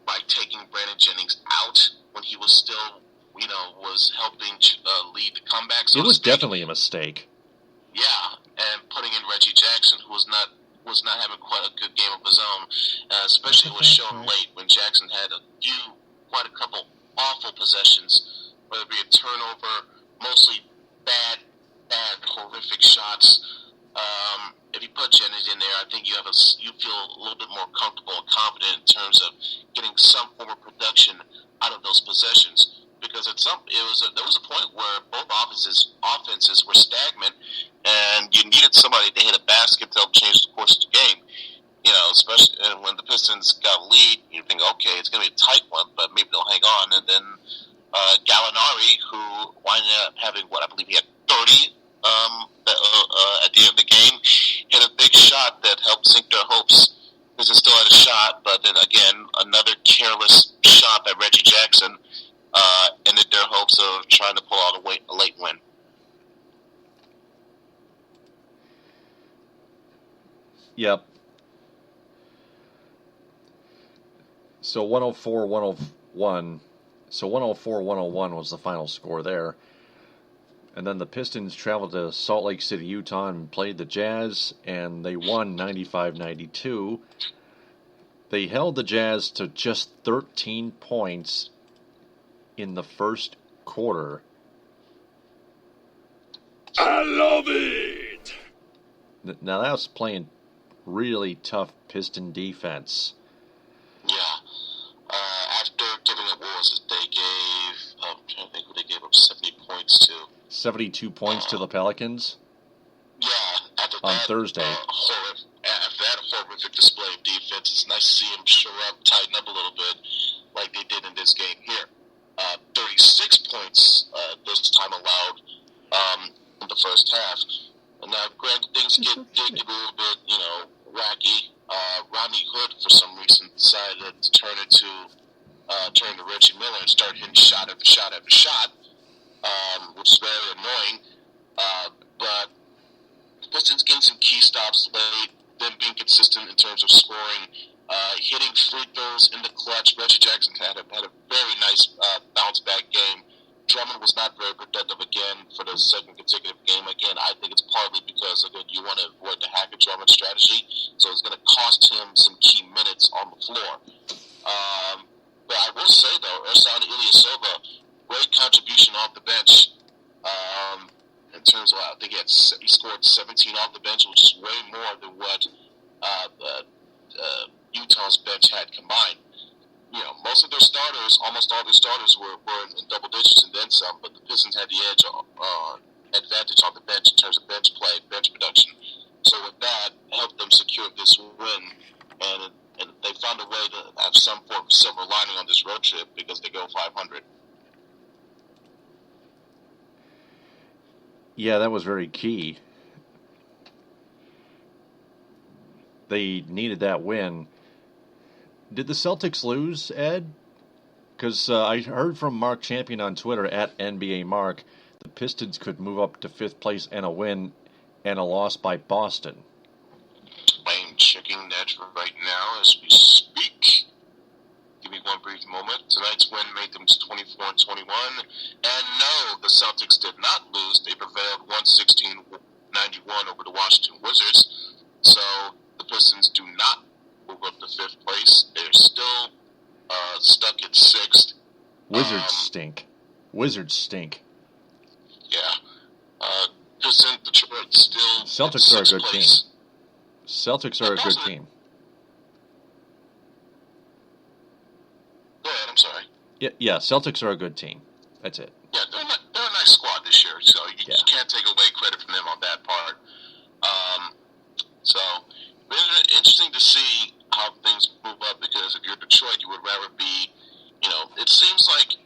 Speaker 3: by taking Brandon Jennings out when he was still, was helping lead the comeback. So
Speaker 1: it was definitely a mistake.
Speaker 3: Yeah, and putting in Reggie Jackson, who was not having quite a good game of his own, especially was shown late when Jackson had quite a couple awful possessions, whether it be a turnover, mostly bad, horrific shots. If you put Jennings in there, I think you feel a little bit more comfortable and confident in terms of getting some form of production out of those possessions. Because there was a point where both offenses were stagnant, and you needed somebody to hit a basket to help change the course of the game. Especially when the Pistons got a lead, you think, okay, it's going to be a tight one, but maybe they'll hang on. And then Gallinari, who winded up having I believe he had 30 at the end of the game, hit a big shot that helped sink their hopes. Pistons still had a shot, but then again, another careless shot by Reggie Jackson ended their hopes of trying to pull out a late win.
Speaker 1: Yep. So 104-101. So 104-101 was the final score there. And then the Pistons traveled to Salt Lake City, Utah, and played the Jazz, and they won 95-92. They held the Jazz to just 13 points in the first quarter.
Speaker 4: I love it!
Speaker 1: Now that was playing really tough Piston defense.
Speaker 3: Yeah. After giving up they gave, I'm trying to think who they gave up 70 points to.
Speaker 1: 72 points to the Pelicans?
Speaker 3: Yeah. After
Speaker 1: on
Speaker 3: that,
Speaker 1: Thursday.
Speaker 3: After that horrific display of defense, it's nice to see them show up, tighten up a little bit, like they did in this game here. 36 points this time allowed in the first half. And now, granted, things did get a little bit, wacky. Rodney Hood, for some reason, decided to turn to Reggie Miller and start hitting shot after shot after shot, which is very annoying. But the Pistons getting some key stops late, them being consistent in terms of scoring, hitting free throws in the clutch. Reggie Jackson had a very nice bounce back game. Drummond was not very productive again for the second consecutive game. Again, I think it's partly because, again, you want to avoid the hacker Drummond strategy, so it's going to cost him some key minutes on the floor. But I will say, though, Ersan Ilyasova, great contribution off the bench. In terms of, I think he scored 17 off the bench, which is way more than what Utah's bench had combined. Most of their starters, almost all their starters were in double digits and then some, but the Pistons had the advantage on the bench in terms of bench play, bench production. So with that, helped them secure this win, and they found a way to have some form of silver lining on this road trip because they go 500.
Speaker 1: Yeah, that was very key. They needed that win. Did the Celtics lose, Ed? Because I heard from Mark Champion on Twitter, at NBA Mark, the Pistons could move up to 5th place and a win and a loss by Boston.
Speaker 3: I'm checking that right now as we speak. Give me one brief moment. Tonight's win made them 24-21. And no, the Celtics did not lose. They prevailed 116-91 over the Washington Wizards. So the Pistons do not move up to 5th place. They're still stuck at 6th.
Speaker 1: Wizards stink. Wizards stink.
Speaker 3: Detroit still
Speaker 2: Celtics are a good
Speaker 3: place.
Speaker 2: team. Celtics are a good team.
Speaker 3: Go ahead, I'm sorry.
Speaker 2: Yeah, Celtics are a good team. That's it.
Speaker 3: Yeah, they're a nice squad this year, so you can't take away credit from them on that part. So it's interesting to see how things move up, because if you're Detroit, you would rather be, it seems like,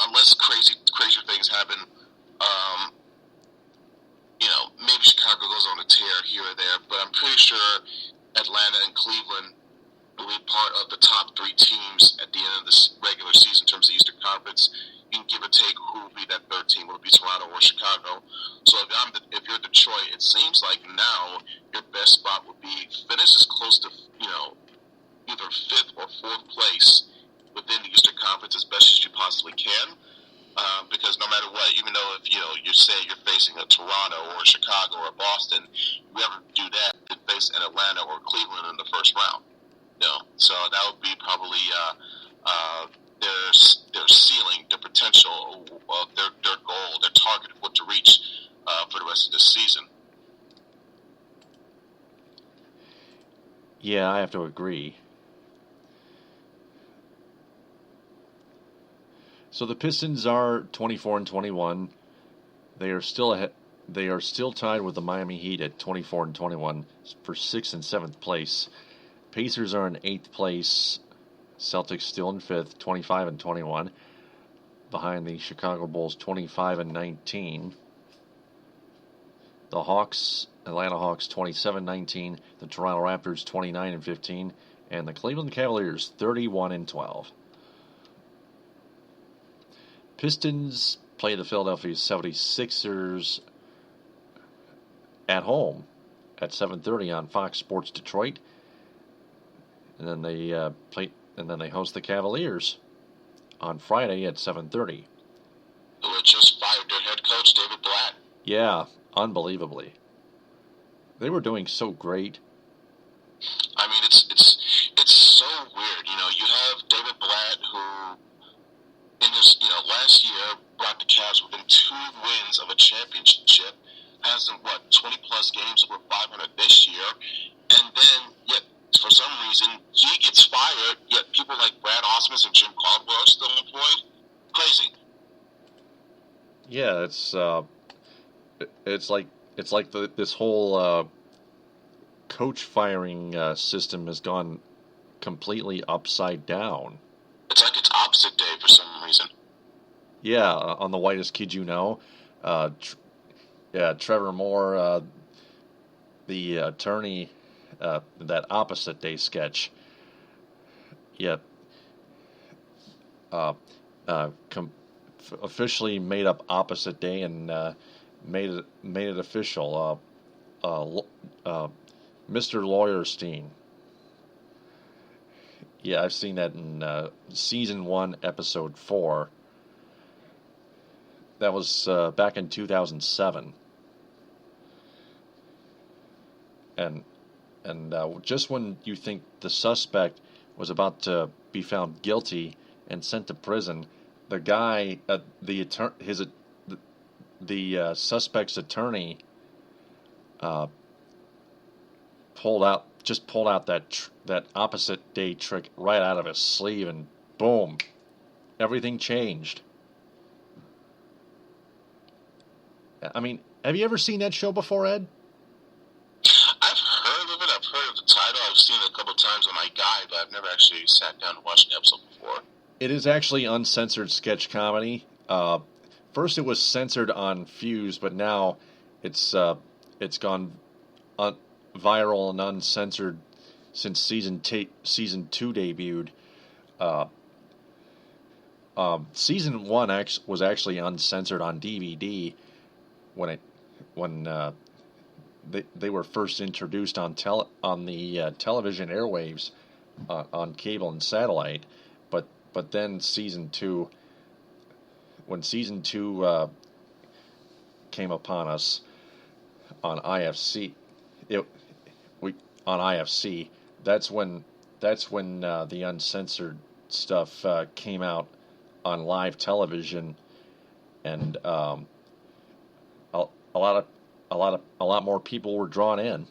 Speaker 3: unless crazier things happen, maybe Chicago goes on a tear here or there, but I'm pretty sure Atlanta and Cleveland will be part of the top three teams at the end of this regular season in terms of Eastern Conference. You can give or take who will be that third team. Will it be Toronto or Chicago? So if you're Detroit, it seems like now your best spot would be finish as close to either fifth or fourth place within the Eastern Conference as best as you possibly can. Because no matter what, even though if you say you're facing a Toronto or a Chicago or a Boston, you ever do that, you face an Atlanta or Cleveland in the first round. So that would be probably their ceiling, their potential, their goal, their target of what to reach for the rest of this season.
Speaker 2: Yeah, I have to agree. So the Pistons are 24-21. They are still ahead. They are still tied with the Miami Heat at 24-21 for 6th and 7th place. Pacers are in 8th place. Celtics still in 5th, 25-21. Behind the Chicago Bulls, 25-19. The Atlanta Hawks, 27-19. The Toronto Raptors, 29-15. And the Cleveland Cavaliers, 31-12. Pistons play the Philadelphia 76ers at home at 7:30 on Fox Sports Detroit, and then they host the Cavaliers on Friday at 7:30.
Speaker 3: Who had just fired their head coach, David Blatt.
Speaker 2: Yeah, unbelievably. They were doing so great.
Speaker 3: I mean, it's so weird. You have David Blatt, who in his last year brought the Cavs within 2 wins of a championship, has them 20 plus games, over 500 this year, and then yet for some reason he gets fired, yet people like Brad Osmus and Jim Caldwell are still employed. Crazy.
Speaker 2: Yeah, it's like this whole coach firing system has gone completely upside down.
Speaker 3: It's like it's opposite day for some reason.
Speaker 2: Yeah, on the Whitest Kid You Know. Trevor Moore, the attorney, that Opposite Day sketch. Yeah. Officially made up Opposite Day and made it official. Mr. Lawyerstein. Yeah, I've seen that in Season 1, Episode 4. That was back in 2007. And just when you think the suspect was about to be found guilty and sent to prison, the guy, the suspect's attorney, pulled out that Opposite Day trick right out of his sleeve, and boom, everything changed. I mean, have you ever seen that show before, Ed?
Speaker 3: I've heard of it. I've heard of the title. I've seen it a couple of times on my guide, but I've never actually sat down and watched an episode before.
Speaker 2: It is actually uncensored sketch comedy. First, it was censored on Fuse, but now it's gone viral and uncensored since season 2 debuted. Season 1 was actually uncensored on DVD when they were first introduced on the television airwaves on cable and satellite, but then when season 2 came upon us on IFC, that's when the uncensored stuff came out on live television, and a lot a lot more people were drawn in.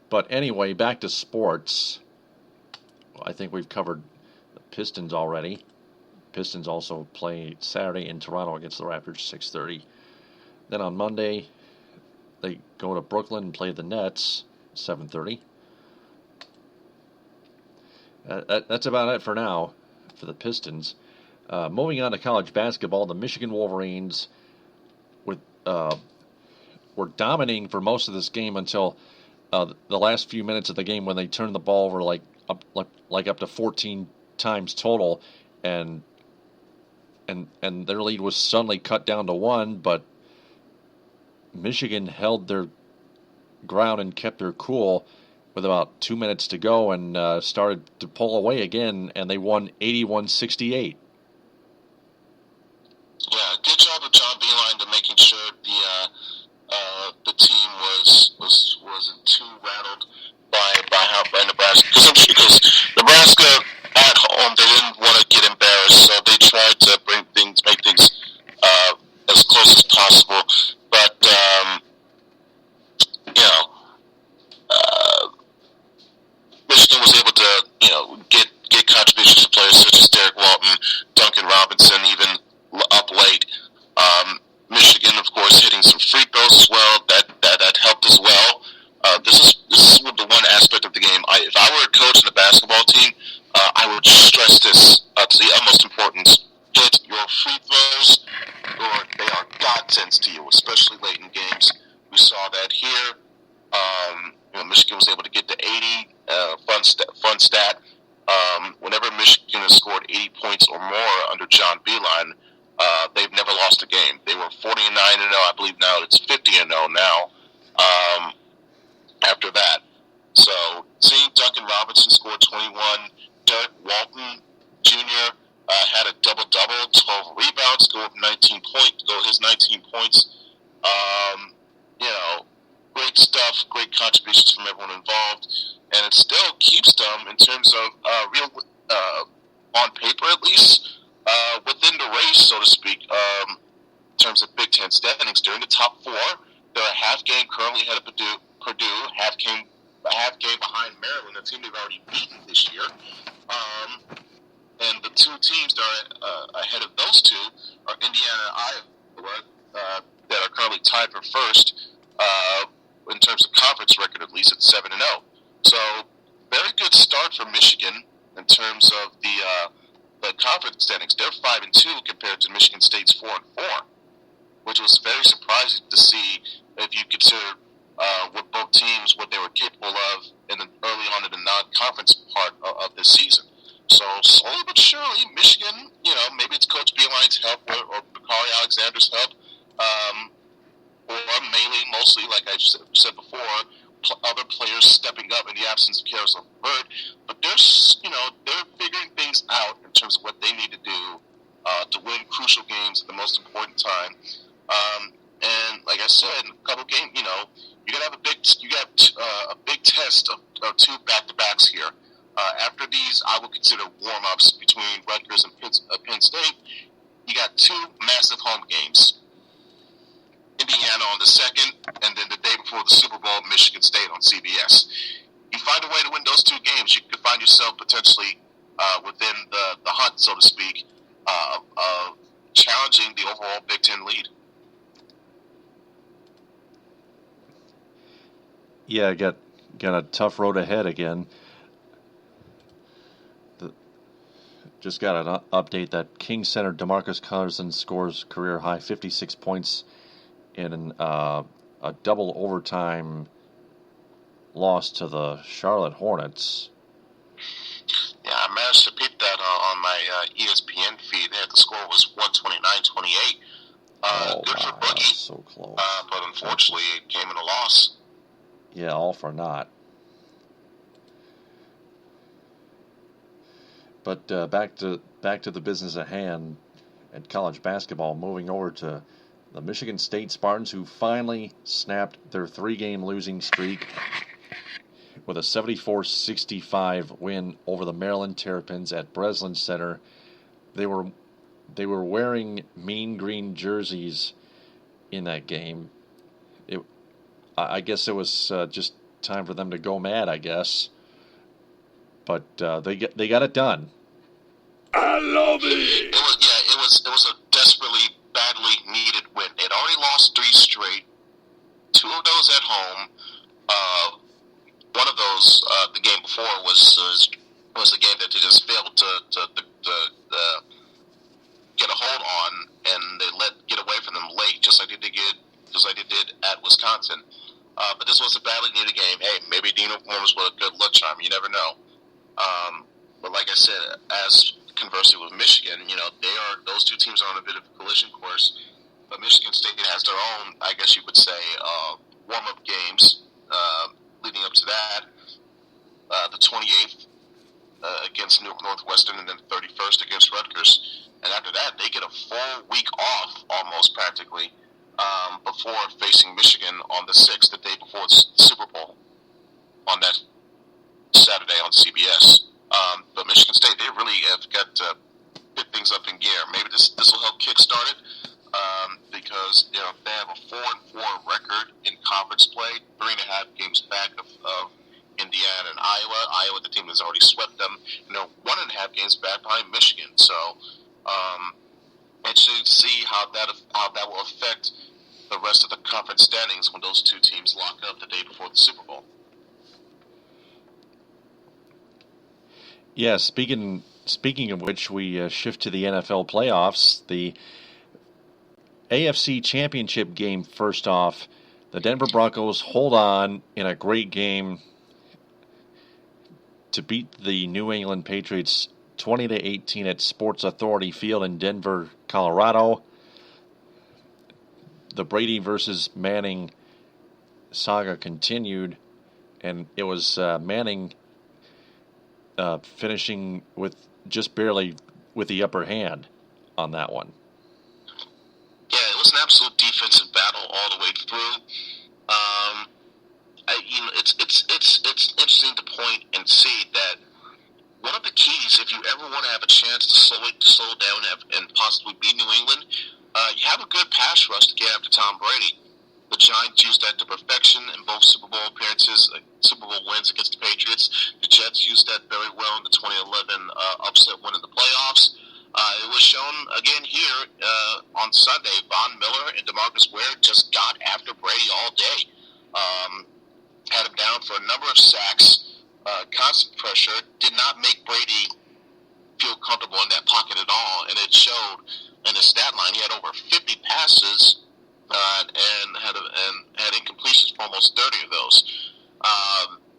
Speaker 2: But anyway, back to sports. I think we've covered the Pistons already. Pistons also play Saturday in Toronto against the Raptors, 6:30. Then on Monday, they go to Brooklyn and play the Nets, 7:30. That's about it for now for the Pistons. Moving on to college basketball, the Michigan Wolverines were dominating for most of this game until the last few minutes of the game when they turned the ball over up to 14 times total, and their lead was suddenly cut down to 1, but Michigan held their ground and kept their cool with about 2 minutes to go and started to pull away again, and they won 81-68.
Speaker 3: Yeah, good job of John Beeline to making sure the team wasn't too rattled by how by Nebraska, because Nebraska at home, they didn't want to get embarrassed, so they tried to make things as close as possible. But Michigan was able to get contributions from players such as Derek Walton, Duncan Robinson, even up late. Michigan, of course, hitting some free throws as well. That helped as well. This is the one aspect of the game. If I were a coach in a basketball team, I would stress this to the utmost importance. Hit your free throws, or they are godsends to you, especially late in games. We saw that here. Michigan was able to get to 80. Fun stat. Whenever Michigan has scored 80 points or more under John Beeline, they've never lost a game. They were 49-0. I believe now it's 50-0 now. After that, so seeing Duncan Robinson score 21, Derek Walton Jr. Had a double-double, 12 rebounds, go his 19 points. Great stuff, great contributions from everyone involved, and it still keeps them in terms of on paper at least, within the race, so to speak, in terms of Big Ten standings. They're in the top 4. They're a half game currently ahead of Purdue, half game behind Maryland, a team they've already beaten this year. And the two teams that are ahead of those two are Indiana and Iowa, that are currently tied for first in terms of conference record, at least at 7-0. So very good start for Michigan in terms of the conference standings. They're 5-2 compared to Michigan State's 4-4, which was very surprising to see if you consider with both teams what they were capable of early on in the non-conference part of this season. So slowly but surely, Michigan, maybe it's Coach Beeline's help or Bakari Alexander's help, or mainly, mostly, like I said before, other players stepping up in the absence of Carousel Bird. But they're figuring things out in terms of what they need to do to win crucial games at the most important time. And like I said, in a couple games, you got a big test of two back-to-backs here. After these, I would consider warm-ups between Rutgers and Penn State. You got 2 massive home games. Indiana on the 2nd, and then the day before the Super Bowl, Michigan State on CBS. You find a way to win those 2 games, you could find yourself potentially within the hunt, so to speak, of challenging the overall Big Ten lead.
Speaker 2: Yeah, got a tough road ahead again. Just got an update that King center DeMarcus Cousins scores career high 56 points in a double overtime loss to the Charlotte Hornets.
Speaker 3: Yeah, I managed to beat that on my ESPN feed. The score was 129-28. Good for Boogie.
Speaker 2: So close.
Speaker 3: But unfortunately, it came in a loss.
Speaker 2: Yeah, all for naught. But back to the business at hand at college basketball, moving over to the Michigan State Spartans, who finally snapped their 3-game losing streak with a 74-65 win over the Maryland Terrapins at Breslin Center. They were they were wearing mean green jerseys in that game. I guess it was just time for them to go mad, I guess. But they got it done.
Speaker 4: I love it.
Speaker 3: It was a desperately, badly needed win. They'd already lost 3 straight. 2 of those at home. One of those, the game before, was the game that they just failed to get a hold on, and they let get away from them late, just like they did at Wisconsin. But this was a badly needed game. Hey, maybe Dino Warmers was a good luck charm. You never know. But like I said, as conversely with Michigan, those 2 teams are on a bit of a collision course. But Michigan State has their own, I guess you would say, warm-up games leading up to that. The 28th against Northwestern, and then the 31st against Rutgers. And after that, they get a full week off, almost practically, before facing Michigan on the 6th, the day before the Super Bowl, on that Saturday on CBS. But Michigan State, they really have got to get things up in gear. Maybe this will help kickstart it, because they have a 4-4 record in conference play, 3.5 games back of Indiana and Iowa. Iowa, the team has already swept them. 1.5 games back behind Michigan. So, interesting to see how that will affect the rest of the conference standings when those 2 teams lock up the day before the Super Bowl.
Speaker 2: Yeah, speaking of which, we shift to the NFL playoffs. The AFC Championship game first off. The Denver Broncos hold on in a great game to beat the New England Patriots 20-18 at Sports Authority Field in Denver, Colorado. The Brady versus Manning saga continued, and it was Manning finishing with just barely with the upper hand on that one.
Speaker 3: Yeah, it was an absolute defensive battle all the way through. It's interesting to point and see that one of the keys, if you ever want to have a chance to slow down and possibly beat New England, you have a good pass rush to get after Tom Brady. The Giants used that to perfection in both Super Bowl appearances, Super Bowl wins against the Patriots. The Jets used that very well in the 2011 upset win in the playoffs. It was shown again here on Sunday. Von Miller and DeMarcus Ware just got after Brady all day. Had him down for a number of sacks, constant pressure, did not make Brady feel comfortable in that pocket at all, and it showed in his stat line. He had over 50 passes and had incompletions for almost 30 of those.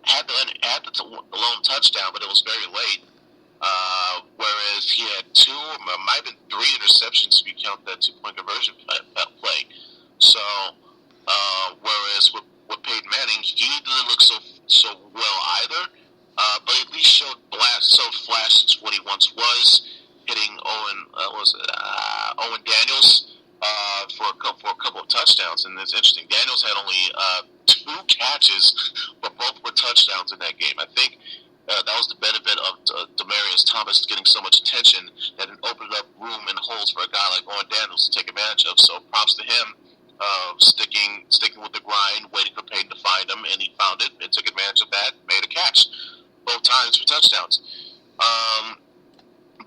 Speaker 3: Had the lone touchdown, but it was very late. Whereas he had 2, or might have been 3 interceptions if you count that 2-point conversion play. So, whereas with Peyton Manning, he didn't look so well either, but at least showed flashes what he once was, hitting Owen Daniels for a couple of touchdowns. And it's interesting, Daniels had only 2 catches, but both were touchdowns in that game. I think that was the benefit of Demaryius Thomas getting so much attention that it opened up room and holes for a guy like Owen Daniels to take advantage of. So props to him, sticking with the grind, waiting for Peyton to find him, and he found it and took advantage of that, made a catch both times for touchdowns.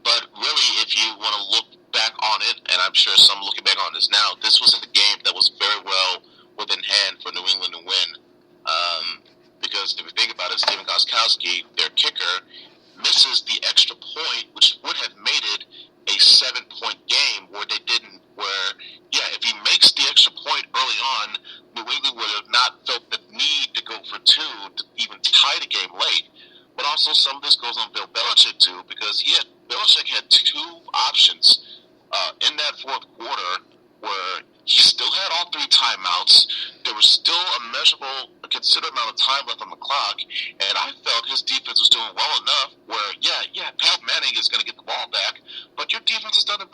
Speaker 3: But really, if you want to look back on it, and I'm sure some looking back on this now, this was a game that was very well within hand for New England to win. Because if you think about it, Stephen Gostkowski, their kicker, misses the extra point, which would have made it a 7-point game if he makes the extra point early on, New England would have not felt the need to go for 2 to even tie the game late. But also some of this goes on Bill Belichick too, because Belichick had 2 options in that fourth quarter where he still had all 3 timeouts. There was still a considerable amount of time left on the clock, and I felt his defense was doing well enough where, Pat Manning is going to get the ball back, but your defense has done a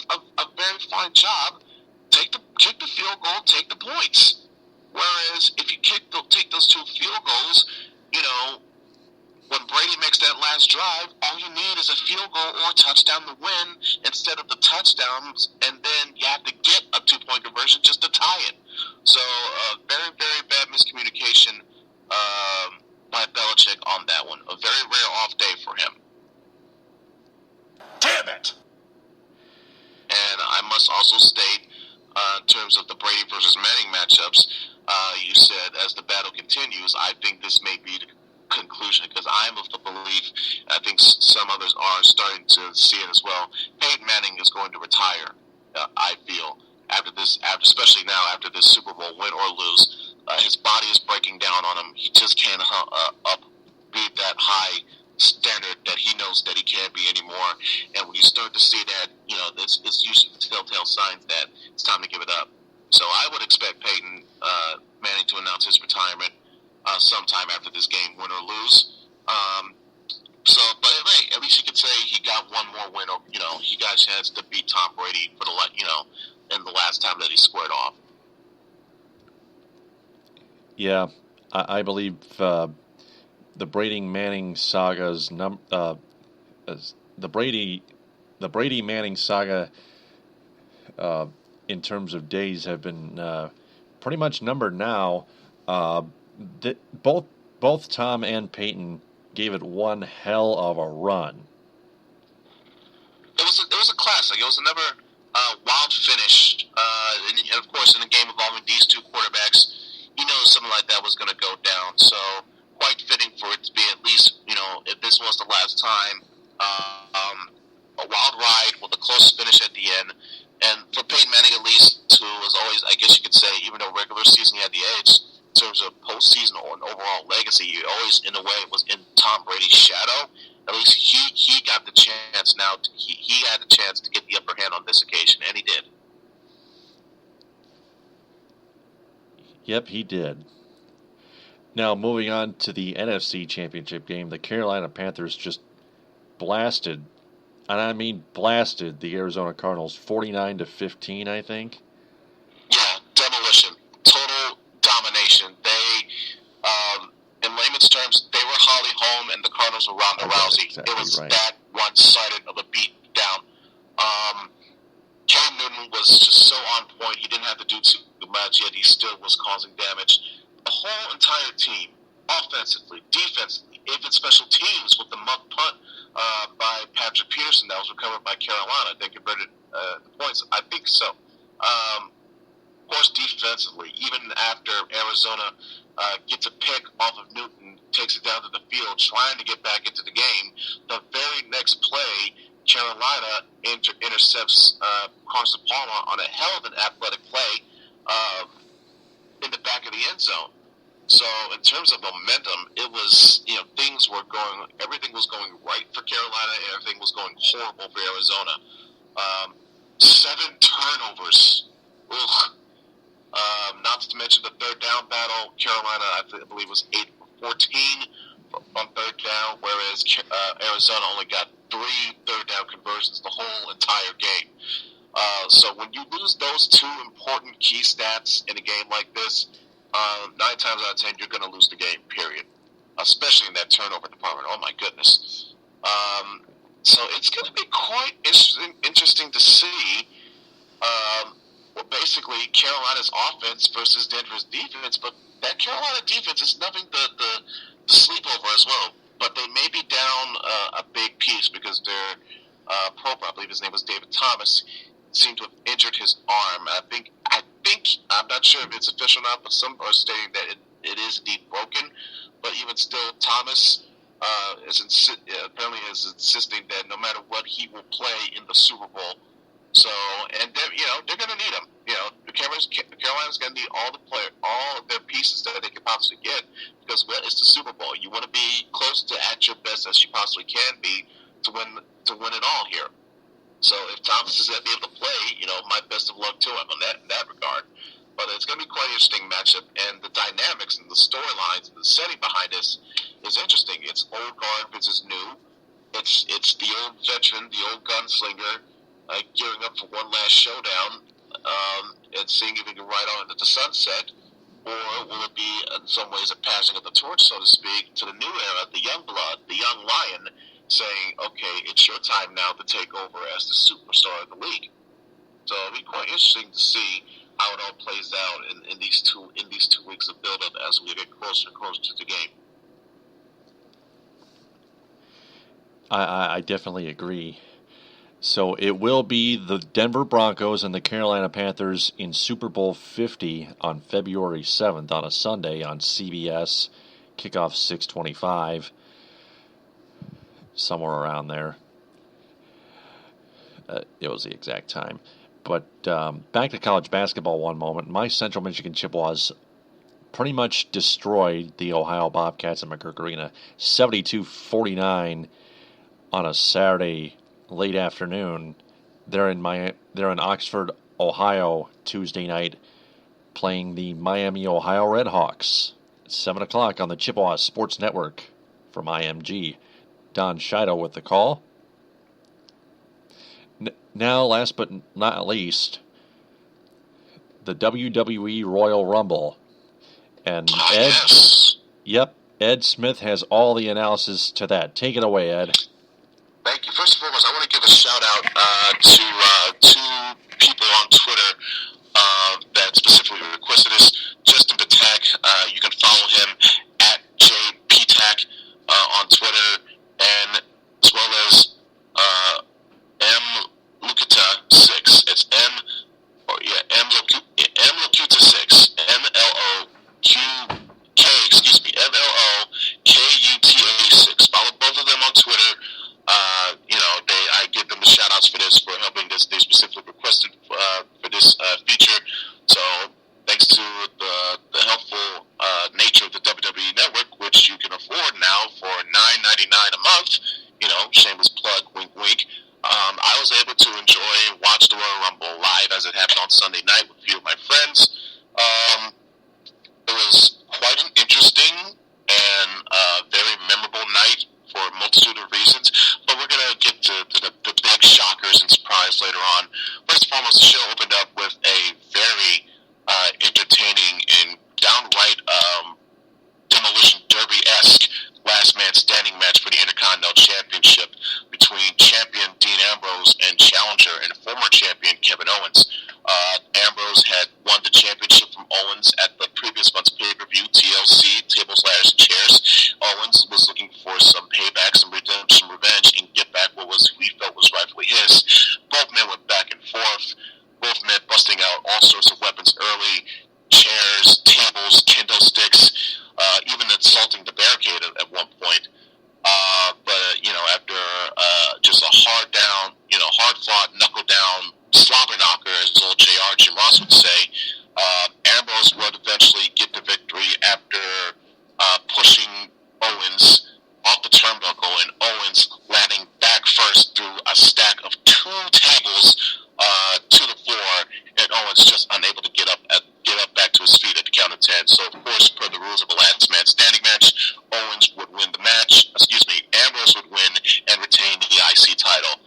Speaker 3: very fine job. Kick the field goal, take the points. Whereas if you take those 2 field goals, when Brady makes that last drive, all you need is a field goal or a touchdown to win instead of the touchdowns, and then you have to get a 2-point conversion just to tie it. So very, very bad miscommunication by Belichick on that one. A very rare off day for him.
Speaker 4: Damn it!
Speaker 3: And I must also state, in terms of the Brady versus Manning matchups, you said as the battle continues, I think this may be the conclusion, because I'm of the belief, I think some others are starting to see it as well. Peyton Manning is going to retire, I feel, after this, especially now after this Super Bowl, win or lose. His body is breaking down on him. He just can't beat that high standard that he knows that he can't be anymore. And when you start to see that, it's usually telltale signs that it's time to give it up. So I would expect Peyton Manning to announce his retirement sometime after this game, win or lose. But hey, at least you could say he got one more win, or he got a chance to beat Tom Brady for in the last time that he squared off.
Speaker 1: Yeah, I believe the Brady Manning saga's the Brady Manning saga in terms of days have been pretty much numbered now. Both Tom and Peyton gave it one hell of a run.
Speaker 3: It was a classic. It was another wild finish, and of course, in a game involving these two quarterbacks, something like that was going to go down. So quite fitting for it to be at least, if this was the last time, a wild ride with a close finish at the end. And for Peyton Manning, at least, who was always, I guess you could say, even though regular season he had the edge, in terms of postseason and overall legacy, he always, in a way, was in Tom Brady's shadow. At least he got the chance now. He had the chance to get the upper hand on this occasion, and he did.
Speaker 1: Yep, he did. Now, moving on to the NFC Championship game, the Carolina Panthers just blasted, and I mean blasted, the Arizona Cardinals 49-15, I think.
Speaker 3: Yeah, demolition. Total domination. They, in layman's terms, they were Holly Holm and the Cardinals were Ronda Rousey.
Speaker 1: Exactly
Speaker 3: it was
Speaker 1: right.
Speaker 3: that one-sided of a beat down. Cam Newton was just so on point. He didn't have to do too much, yet he still was causing damage. The whole entire team, offensively, defensively, even special teams with the muck punt by Patrick Peterson that was recovered by Carolina. They converted the points. I think so. Of course, defensively, even after Arizona gets a pick off of Newton, takes it down to the field, trying to get back into the game, the very next play, Carolina intercepts Carson Palmer on a hell of an athletic play in the back of the end zone. So in terms of momentum, it was, everything was going right for Carolina, and everything was going horrible for Arizona. 7 turnovers. Ugh. Not to mention the third down battle. Carolina, I believe, was 8 for 14 on third down, whereas Arizona only got 3 third down conversions the whole entire game. So when you lose those 2 important key stats in a game like this, 9 times out of 10, you're going to lose the game, period. Especially in that turnover department. Oh, my goodness. So it's going to be quite interesting to see basically Carolina's offense versus Denver's defense. But that Carolina defense is nothing to sleep over as well. But they may be down a big piece because their pro, I believe his name was David Thomas, seemed to have injured his arm. I think I'm not sure if it's official or not, but some are stating that it is indeed broken. But even still, Thomas apparently is insisting that no matter what, he will play in the Super Bowl. So, and they're going to need him. Carolina's going to need all of their pieces that they can possibly get, because it's the Super Bowl. You want to be close to at your best as you possibly can be to win it all here. So if Thomas is going to be able to play, my best of luck to him in that regard. But it's going to be quite an interesting matchup, and the dynamics and the storylines and the setting behind this is interesting. It's old guard versus new. It's the old veteran, the old gunslinger, gearing up for one last showdown, and seeing if he can ride on into the sunset or will it be in some ways a passing of the torch, so to speak, to the new era, the young blood, the young lion, saying, okay, it's your time now to take over as the superstar of the league? So it'll be quite interesting to see how it all plays out in these 2 weeks of build-up as we get closer and closer to the game.
Speaker 2: I definitely agree. So it will be the Denver Broncos and the Carolina Panthers in Super Bowl 50 on February 7th on a Sunday on CBS. Kickoff 6:25, somewhere around there. It was the exact time. But back to college basketball one moment. My Central Michigan Chippewas pretty much destroyed the Ohio Bobcats at McGurk Arena, 72-49 on a Saturday late afternoon. They're in Oxford, Ohio, Tuesday night, playing the Miami, Ohio Redhawks. 7 o'clock on the Chippewa Sports Network from IMG. Don Shido with the call. Now, last but not least, the WWE Royal Rumble. And Ed,
Speaker 3: Yes.
Speaker 2: Yep, Ed Smith has all the analysis to that. Take it away, Ed.
Speaker 3: Thank you. First and foremost, I want to give a shout out to 2 people on Twitter that specifically requested this. Justin Patak, you can follow him at JPTAC on Twitter, and as well as M Lukita 6. It's M Locuta 6. MLOKUTA 6. Follow both of them on Twitter. I give them the shout outs for this, for helping this. They specifically requested for this feature. So thanks to the helpful nature of the WWE Network, which you can afford now for $9.99 a month. Shameless plug, wink, wink. I was able to enjoy watch the Royal Rumble live as it happened on Sunday night with a few of my friends. It was quite an interesting and very memorable night for a multitude of reasons, but we're going to get to the big shockers and surprise later on. First and foremost, the show opened up with a very entertaining and downright demolition derby-esque last man standing match for the Intercontinental Championship between champion Dean Ambrose and challenger and former champion Kevin Owens. Ambrose had won the championship from Owens at the previous month's pay-per-view, TLC, Tables, Ladders, and Chairs. Owens was looking for some payback, some redemption, revenge, and get back what he felt was rightfully his. Both men went back and forth, both men busting out all sorts of weapons early, chairs, tables, kendo sticks, even insulting the barricade at one point. But after just a hard-fought, knuckle-down slobber knocker, as old JR Jim Ross would say, Ambrose would eventually get the victory after pushing Owens off the turnbuckle, and Owens landing back first through a stack of 2 tables to the floor, and Owens just unable to get up back to his feet at the count of 10. So, of course, per the rules of a last man standing match, Owens would win the match. Ambrose would win and retain the IC title.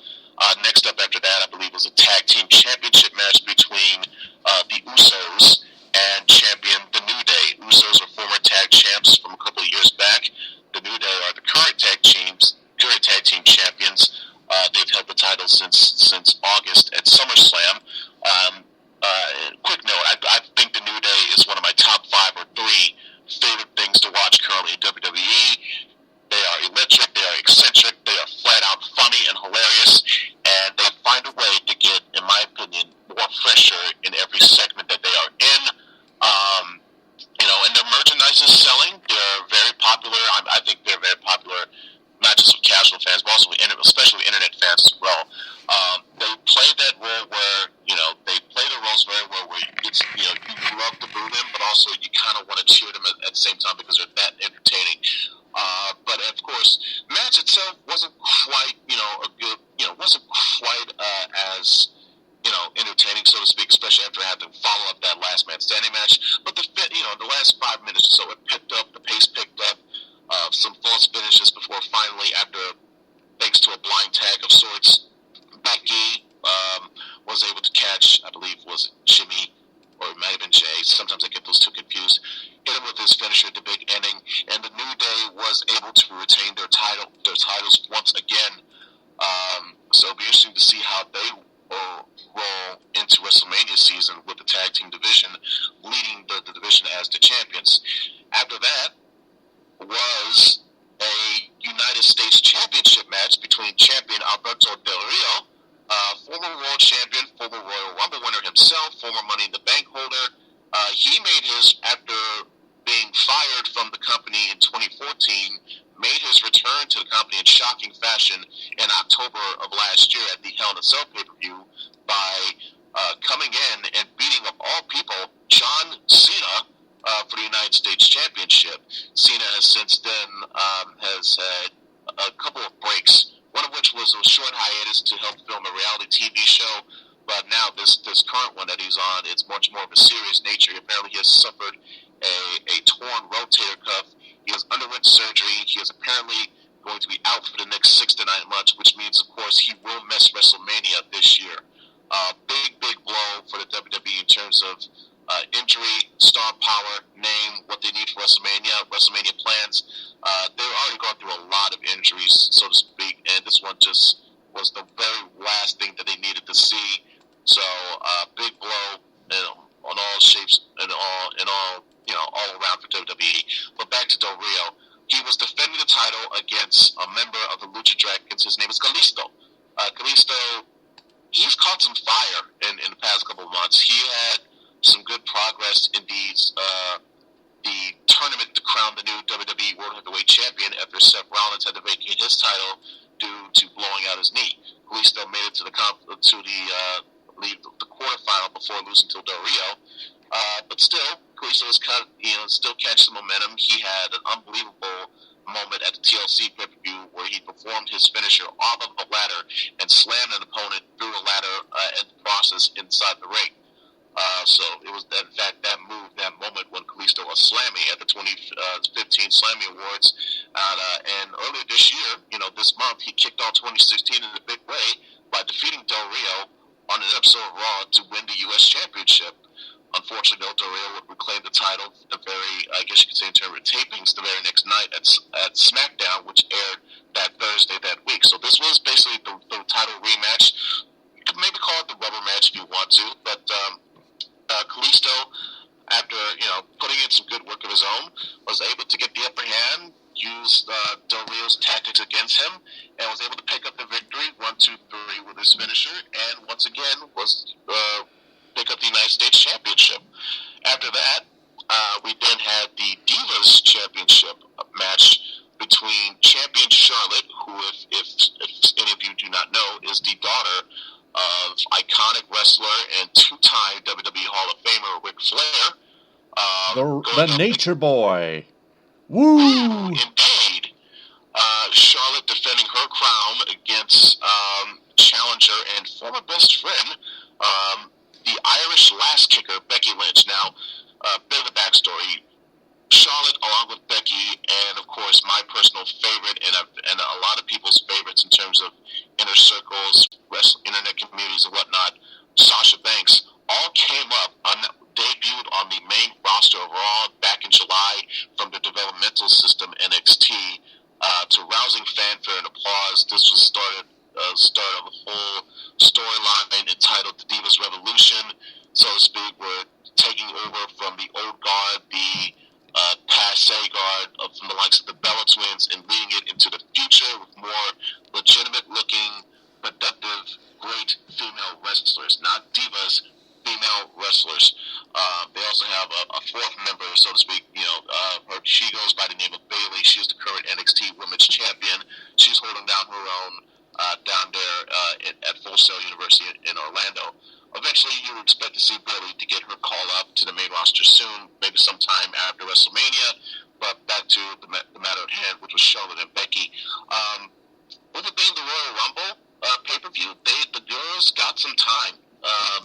Speaker 3: Next up after that, I believe, was a tag team championship match between the Usos and champion The New Day. Usos are former tag champs from a couple of years back. The New Day are the current tag team champions. They've held the title since August at SummerSlam. Quick note, I think The New Day is one of my top 5 or 3 favorite things to watch currently in WWE. They are electric, they are eccentric, they are flat out funny and hilarious, and they find a way to get, in my opinion, more fresher in every segment that they are in. And their merchandise is selling. They're very popular. I think they're very popular, not just with casual fans, but also especially with internet fans as well. They play that role where, they play the roles very well, where you love to boo them, but also you kind of want to cheer them at the same time because they're that entertaining. But of course, match itself wasn't quite, wasn't quite as, entertaining, so to speak, especially after having to follow up that last man standing match. But the last 5 minutes or so, it picked up, the pace picked up, some false finishes before finally, after, thanks to a blind tag of sorts, Becky was able to catch, I believe, was it Jimmy, or it might have been Jay. Sometimes I get those two confused. interesting to see how they will roll into WrestleMania season with the tag team division leading the division as the champions. After that was a United States Championship match between champion Alberto Del Rio, former world champion, former Royal Rumble winner himself, former Money in the Bank holder. He made his, after being fired from the company in 2014, made his return to the company in shocking fashion in October of last year at the Hell in a Cell pay-per-view by coming in and beating, of all people, John Cena for the United States Championship. Cena has since then has had a couple of breaks, one of which was a short hiatus to help film a reality TV show, but now this current one that he's on, it's much more of a serious nature. Apparently he has suffered a torn rotator cuff. He has underwent surgery. He is apparently going to be out for the next 6 to 9 months, which means, of course, he will miss WrestleMania this year. Big blow for the WWE in terms of injury, star power, name, what they need for WrestleMania plans. They've already gone through a lot of injuries, so to speak, and this one just was the very last thing that they needed to see. So, big blow on all shapes and all around for WWE. But back to Del Rio. He was defending the title against a member of the Lucha Dragons. His name is Kalisto. Kalisto, he's caught some fire in the past couple of months. He had some good progress in the tournament to crown the new WWE World Heavyweight Champion after Seth Rollins had to vacate his title due to blowing out his knee. Kalisto made it to the quarterfinal before losing to Del Rio. But still, Kalisto was still catching some momentum. He had an unbelievable moment at the TLC pay-per-view where he performed his finisher off of a ladder and slammed an opponent through a ladder in the process inside the ring. So it was, in fact, that moment when Kalisto was Slammy at the 2015 Slammy Awards. And earlier this year, this month, he kicked off 2016 in a big way by defeating Del Rio on an episode of Raw to win the U.S. Championship. Unfortunately, Del Rio would reclaim the title I guess you could say in terms of tapings, the very next night at SmackDown, which aired that Thursday that week. So this was basically the title rematch. You could maybe call it the rubber match if you want to, but Kalisto, after putting in some good work of his own, was able to get the upper hand, used Del Rio's tactics against him, and was able to pick up the victory 1-2-3 with his finisher, and once again was pick up the United States Championship. After that, we then had the Divas Championship match between champion Charlotte, who, if any of you do not know, is the daughter of iconic wrestler and two-time WWE Hall of Famer Ric Flair.
Speaker 2: The Nature Boy. Woo!
Speaker 3: Indeed. Charlotte defending her crown against challenger and former best friend, the Irish lass kicker, Becky Lynch. Now, bit of a backstory. Charlotte, along with Becky, and of course my personal favorite, and a lot of people's favorites in terms of inner circles, internet communities, and whatnot, Sasha Banks, all came up, debuted on the main roster of Raw back in July from the developmental system NXT to rousing fanfare and applause. This was start of a whole storyline entitled The Divas Revolution, so to speak. We're taking over from the old guard, the passe guard from the likes of the Bella Twins, and leading it into the future with more legitimate-looking, productive, great female wrestlers, not divas, female wrestlers. They also have a fourth member, so to speak. She goes by the name of Bayley. She's the current NXT Women's Champion. She's holding down her own down there at Full Sail University in Orlando. Eventually, you would expect to see Bayley to get her call up to the main roster soon, maybe sometime after WrestleMania. But back to the matter at hand, which was Charlotte and Becky. With it being the Royal Rumble pay-per-view, the girls got some time.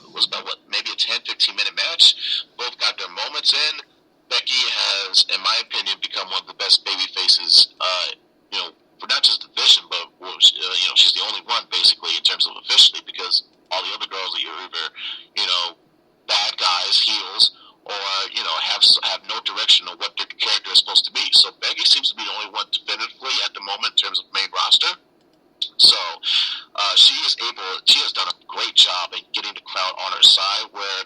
Speaker 3: It was about, maybe a 10, 15-minute match. Both got their moments in. Becky has, in my opinion, become one of the best baby faces, for not just the division, but, she's the only one, basically, in terms of officially, because all the other girls are either, bad guys, heels, or, have no direction on what their character is supposed to be. So Becky seems to be the only one definitively at the moment in terms of main roster. So she is able, she has done a great job in getting the crowd on her side, where,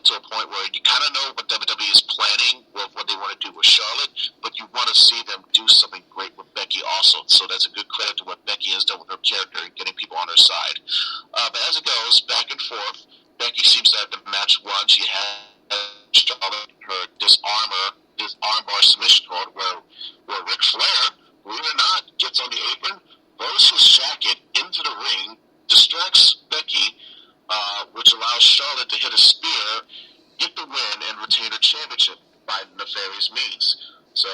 Speaker 3: to a point where you kind of know what WWE is planning with what they want to do with Charlotte, but you want to see them do something great with Becky also. So that's a good credit to what Becky has done with her character and getting people on her side. But as it goes back and forth, Becky seems to have the match won. She had Charlotte her armbar submission hold, where Ric Flair, believe it or not, gets on the apron, throws his jacket into the ring, distracts Becky, which allows Charlotte to hit a spear, get the win, and retain her championship by nefarious means. So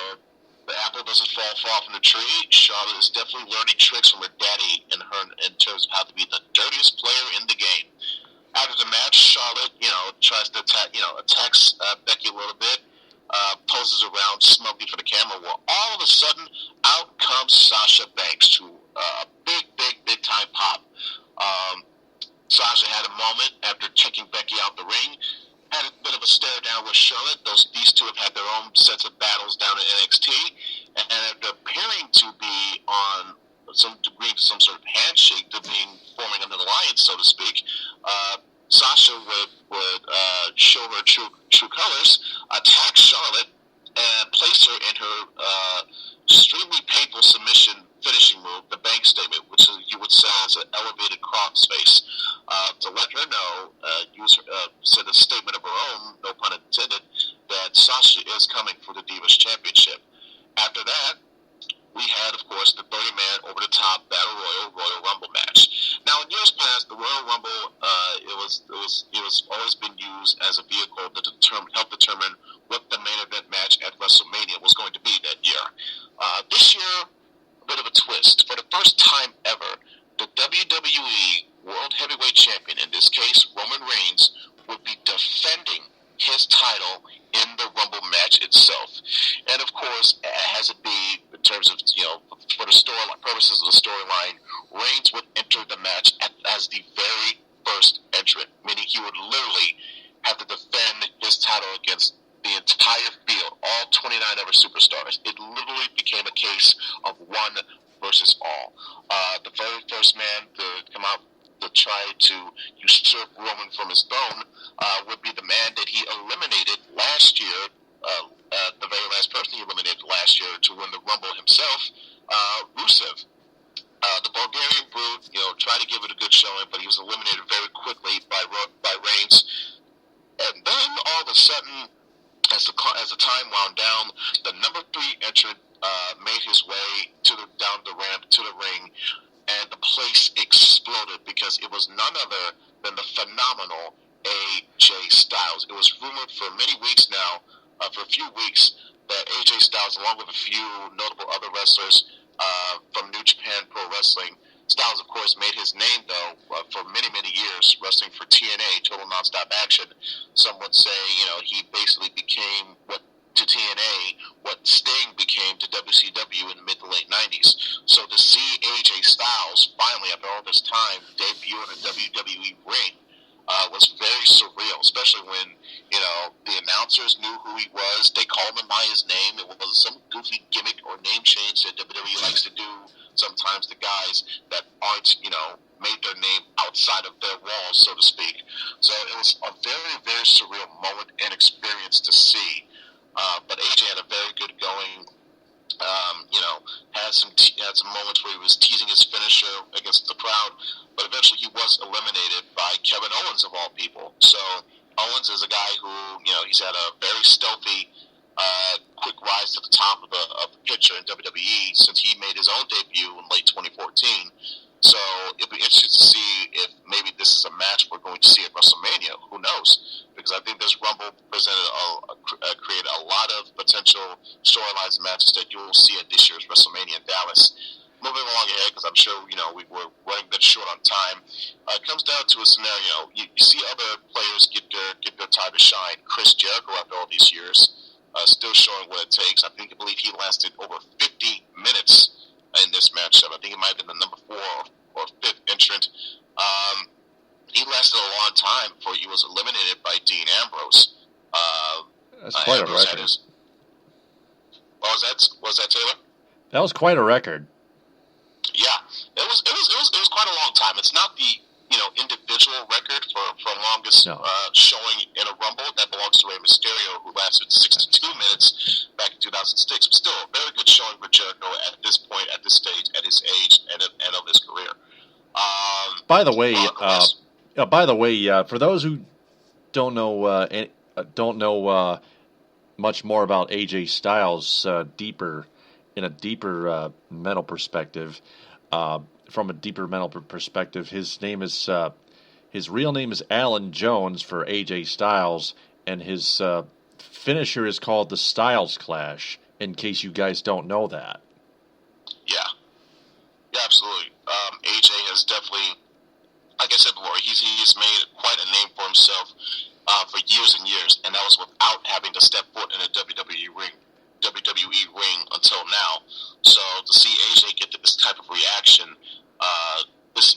Speaker 3: the apple doesn't fall far from the tree. Charlotte is definitely learning tricks from her daddy in terms of how to be the dirtiest player in the game. After the match, Charlotte, tries to attacks Becky a little bit, poses around smugly for the camera, where all of a sudden, out comes Sasha Banks to a big time pop. Sasha had a moment after kicking Becky out the ring, had a bit of a stare down with Charlotte. These two have had their own sets of battles down in NXT, and after appearing to be on some degree to some sort of handshake, to forming an alliance, so to speak, Sasha would show her true colors, attack Charlotte, and place her in her extremely painful submission finishing move, the bank statement, which you would say is an elevated crossface, to let her know, said a statement of her own, no pun intended, that Sasha is coming for the Divas Championship. After that, we had, of course, the 30-man over-the-top Battle Royal Rumble match. Now, in years past, the Royal Rumble, it was always been used as a vehicle to help determine what the main event match at WrestleMania was going to be that year. This year, a bit of a twist. For the first time ever, the WWE World Heavyweight Champion, in this case, Roman Reigns, would be defending his title in the Rumble match itself. And of course, has it be, in terms of, for the storyline purposes of the storyline, Reigns would enter the match as the very first entrant, meaning he would literally have to defend his title against the entire field, all 29 other superstars. It literally became a case of one versus all. The very first man to come out to try to usurp Roman from his throne would be the man that he eliminated last year, the very last person he eliminated last year to win the Rumble himself, Rusev. The Bulgarian Brute, tried to give it a good showing, but he was eliminated very quickly by Reigns. And then all of a sudden, as the time wound down, the number 3 entrant made his way down the ramp to the ring, and the place exploded because it was none other than the phenomenal AJ Styles. It was rumored for many weeks now, for a few weeks, that AJ Styles, along with a few notable other wrestlers from New Japan Pro Wrestling, Styles, of course, made his name, though, for many, many years, wrestling for TNA, Total Nonstop Action. Some would say, he basically became to TNA what Sting became to WCW in the mid to late 90s. So to see AJ Styles finally, after all this time, debut in a WWE ring was very surreal, especially when, the announcers knew who he was. They called him by his name. It wasn't some goofy gimmick or name change that WWE likes to do sometimes to guys that aren't, made their name outside of their walls, so to speak. So it was a very, very surreal moment and experience to see. But AJ had a very good going. Had some moments where he was teasing his finisher against the crowd, but eventually he was eliminated by Kevin Owens, of all people. So Owens is a guy who, he's had a very stealthy, quick rise to the top of the picture in WWE since he made his own debut in late 2014. So it'll be interesting to see if maybe this is a match we're going to see at WrestleMania. Who knows? Because I think this Rumble created a lot of potential storylines and matches that you will see at this year's WrestleMania in Dallas. Moving along ahead, because I'm sure we were running a bit short on time. It comes down to a scenario. You see other players get their time to shine. Chris Jericho, after all these years, still showing what it takes. I believe he lasted over 50 minutes in this matchup. I think it might have been the number 4 or 5th entrant. He lasted a long time before he was eliminated by Dean Ambrose.
Speaker 1: That's quite a record.
Speaker 3: Was that Taylor?
Speaker 1: That was quite a record.
Speaker 3: Yeah, it was quite a long time. It's not the individual record for longest showing in a Rumble. That belongs to Rey Mysterio, who lasted 62 minutes back in 2006. But still, a very good showing for Jericho at this point, at this stage, at his age, and of his career.
Speaker 2: By the way, for those who don't know much more about AJ Styles, in a deeper mental perspective. From a deeper mental perspective, his real name is Alan Jones for AJ Styles, and his finisher is called the Styles Clash. In case you guys don't know that.
Speaker 3: Yeah, absolutely. AJ has definitely, like I said before, he's made quite a name for himself for years and years, and that was without having to step foot in a WWE ring until now. So to see AJ get this type of reaction this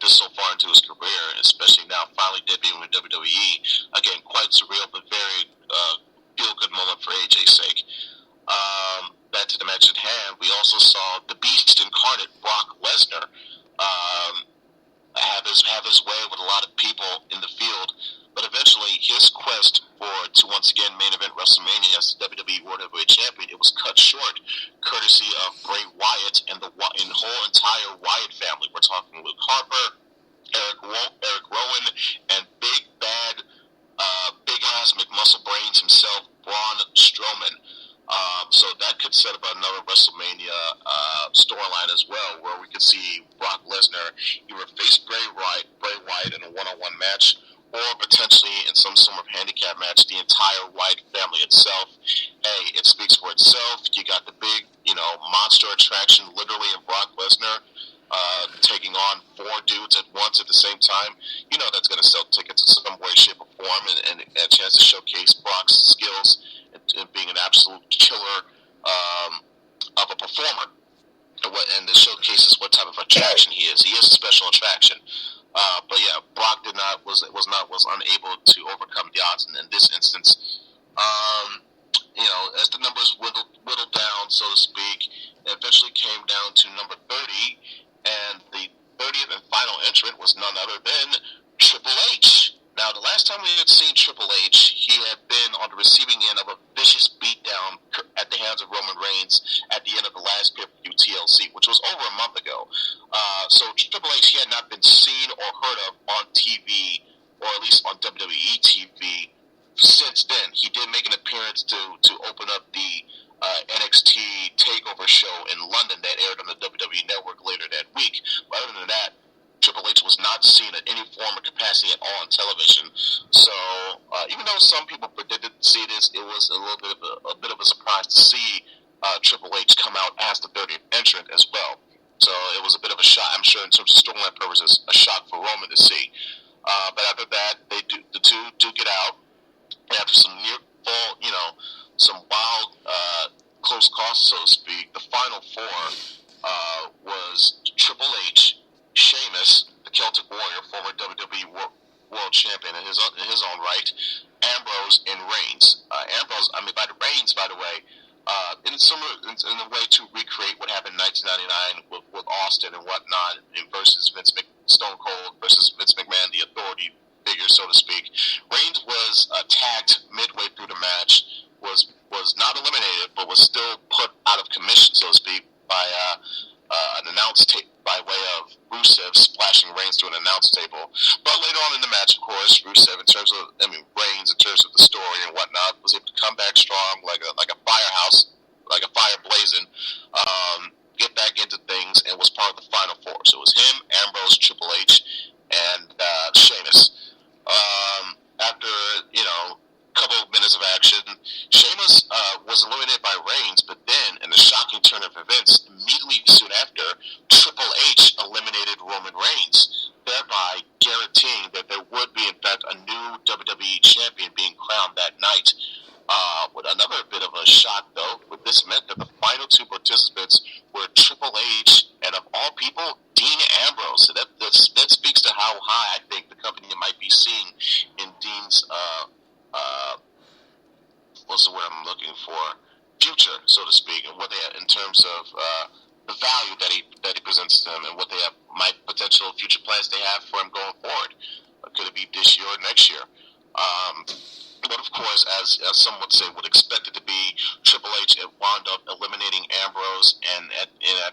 Speaker 3: so far into his career, especially now finally debuting with WWE, again, quite surreal, but very feel-good moment for AJ's sake. Back to the match at hand, we also saw the Beast incarnate, Brock Lesnar, have his way with a lot of people in the field, but eventually his quest to once again main event WrestleMania as the WWE World Heavyweight Champion, it was cut short, courtesy of Bray Wyatt and the whole entire Wyatt family. We're talking Luke Harper, Eric Rowan, and big ass McMuscle Brains himself, Braun Strowman. So that could set up another WrestleMania storyline as well, where we could see Brock Lesnar either face Bray Wyatt in a one-on-one match, or potentially in some sort of handicap match, the entire Wyatt family itself. Hey, it speaks for itself. You got the big, monster attraction, literally, in Brock Lesnar, taking on 4 dudes at once at the same time. That's going to sell tickets in some way, shape, or form, and a chance to showcase Brock's skills and being an absolute killer of a performer. And this showcases what type of attraction he is. He is a special attraction. But yeah, Brock was unable to overcome the odds in this instance. As the numbers whittled down, so to speak, it eventually came down to number 30, and the 30th and final entrant was none other than Triple H. Now, the last time we had seen Triple H, he had been on the receiving end of a vicious beatdown at the hands of Roman Reigns at the end of the last pay-per-view TLC, which was over a month ago. So Triple H, he had not been seen or heard of on TV, or at least on WWE TV, since then. He did make an appearance to open up the NXT TakeOver show in London that aired on the WWE Network later that week. But other than that, Triple H was not seen in any form or capacity at all on television. So even though some people predicted to see this, it was a bit of a surprise to see Triple H come out as the 30th entrant as well. So it was a bit of a shock, I'm sure, in terms of storyline purposes, a shock for Roman to see. But after that, the two do get out. After some near fall, some wild close calls, so to speak. The final 4 was Triple H, Sheamus, the Celtic Warrior, former WWE World Champion in his own right, Ambrose, and Reigns. Reigns, by the way, in a way to recreate what happened in 1999 with Austin and whatnot, versus Stone Cold versus Vince McMahon, the authority figure, so to speak. Reigns was tagged midway through the match, was not eliminated, but was still put out of commission, so to speak, by an announce tape by way of Rusev splashing Reigns to an announce table. But later on in the match, of course, Rusev, Reigns, in terms of the story and whatnot, was able to come back strong like a firehouse, like a fire blazing, get back into things, and was part of the final 4. So it was him, Ambrose, Triple H, and Sheamus. After a couple of minutes of action, Sheamus was eliminated by Reigns, but then, in a shocking turn of events, immediately soon after, Triple H eliminated Roman Reigns, thereby guaranteeing that there would be, in fact, a new WWE champion being crowned that night. With another bit of a shock, though, this meant that the final 2 participants were Triple H and, of all people, Dean Ambrose. So that speaks to how high I think the company might be seeing in Dean's what's the word I'm looking for? Future, so to speak, and what they have in terms of the value that he presents to them, and what they my potential future plans they have for him going forward. Could it be this year or next year? But of course, as some would say, would expect it to be, Triple H wound up eliminating Ambrose, and at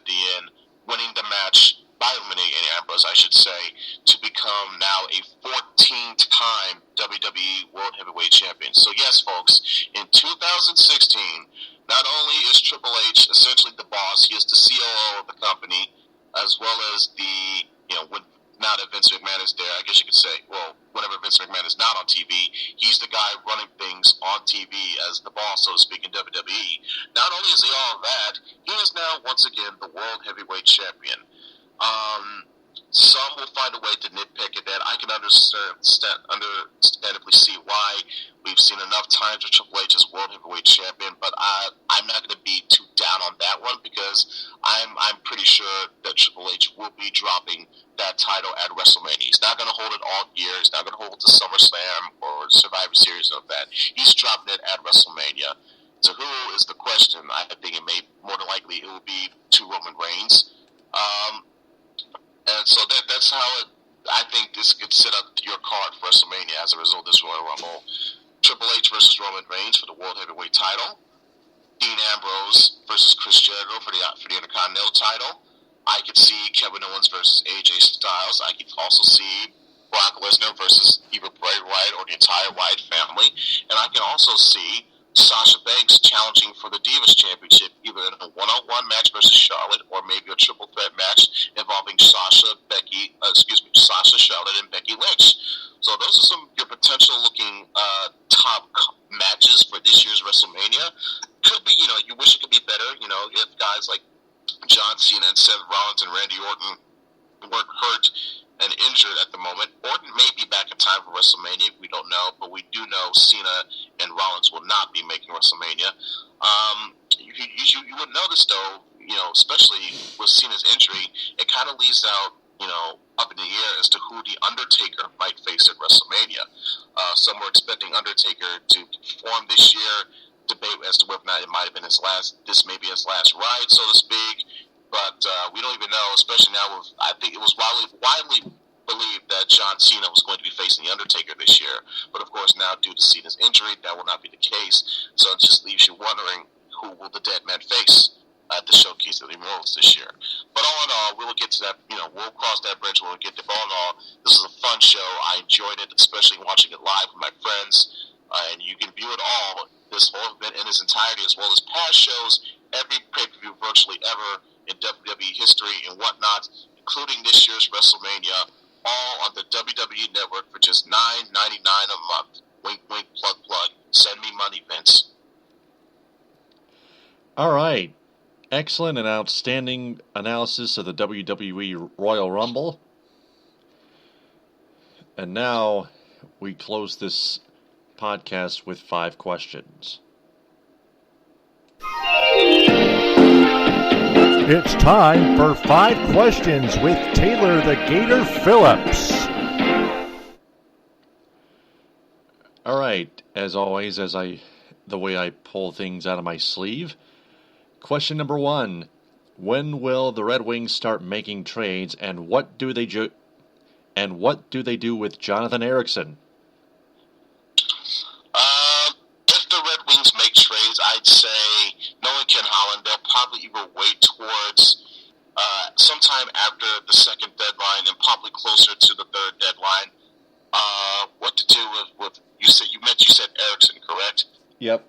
Speaker 3: the end, winning the match by eliminating Ambrose, I should say, to become now a 14-time WWE World Heavyweight Champion. So yes, folks, in 2016, not only is Triple H essentially the boss, he is the COO of the company, as well as the, now that Vince McMahon is there, I guess you could say, well, whenever Vince McMahon is not on TV, he's the guy running things on TV as the boss, so to speak, in WWE. Not only is he all of that, he is now, once again, the World Heavyweight Champion. Some will find a way to nitpick at that. I can understandably see why. We've seen enough times with Triple H as World Heavyweight Champion, but I'm not going to be too down on that one, because I'm pretty sure that Triple H will be dropping that title at WrestleMania. He's not going to hold it all year. He's not going to hold it to SummerSlam or Survivor Series of that. He's dropping it at WrestleMania. To who is the question? I think it may, more than likely, it will be to Roman Reigns. And so that's how I think this could set up your card for WrestleMania as a result of this Royal Rumble. Triple H versus Roman Reigns for the World Heavyweight title. Dean Ambrose versus Chris Jericho for the Intercontinental title. I could see Kevin Owens versus AJ Styles. I could also see Brock Lesnar versus either Bray Wyatt or the entire Wyatt family. And I can also see Sasha Banks challenging for the Divas Championship, either in a one-on-one match versus Charlotte, or maybe a triple threat match involving Sasha, Charlotte, and Becky Lynch. So those are some of your potential looking top matches for this year's WrestleMania. Could be, you wish it could be better. If guys like John Cena and Seth Rollins and Randy Orton weren't hurt and injured at the moment. Orton may be back in time for WrestleMania. We don't know, but we do know Cena and Rollins will not be making WrestleMania. You would notice, though, especially with Cena's injury, it kind of leaves out, up in the air as to who the Undertaker might face at WrestleMania. Some were expecting Undertaker to perform this year. Debate as to whether or not it might have been this may be his last ride, so to speak. But we don't even know, especially now. I think it was widely believed that John Cena was going to be facing The Undertaker this year. But, of course, now due to Cena's injury, that will not be the case. So it just leaves you wondering, who will the dead man face at the Showcase of the Immortals this year? But all in all, we'll get to that. We'll cross that bridge when we get there. But all in all, this is a fun show. I enjoyed it, especially watching it live with my friends. And you can view it all, this whole event in its entirety, as well as past shows, every pay-per-view virtually ever in WWE history and whatnot, including this year's WrestleMania, all on the WWE Network for just $9.99 a month. Wink, wink, plug, plug. Send me money, Vince.
Speaker 1: All right. Excellent and outstanding analysis of the WWE Royal Rumble. And now we close this podcast with 5 questions.
Speaker 7: It's time for 5 questions with Taylor the Gator Phillips.
Speaker 1: All right, as always, the way I pull things out of my sleeve. Question number 1: when will the Red Wings start making trades, and what do they do with Jonathan Ericsson?
Speaker 3: If the Red Wings make trades, I'd say, knowing Ken Holland, they'll probably either wait towards sometime after the second deadline and probably closer to the third deadline. What to do with you said Ericsson, correct?
Speaker 1: Yep.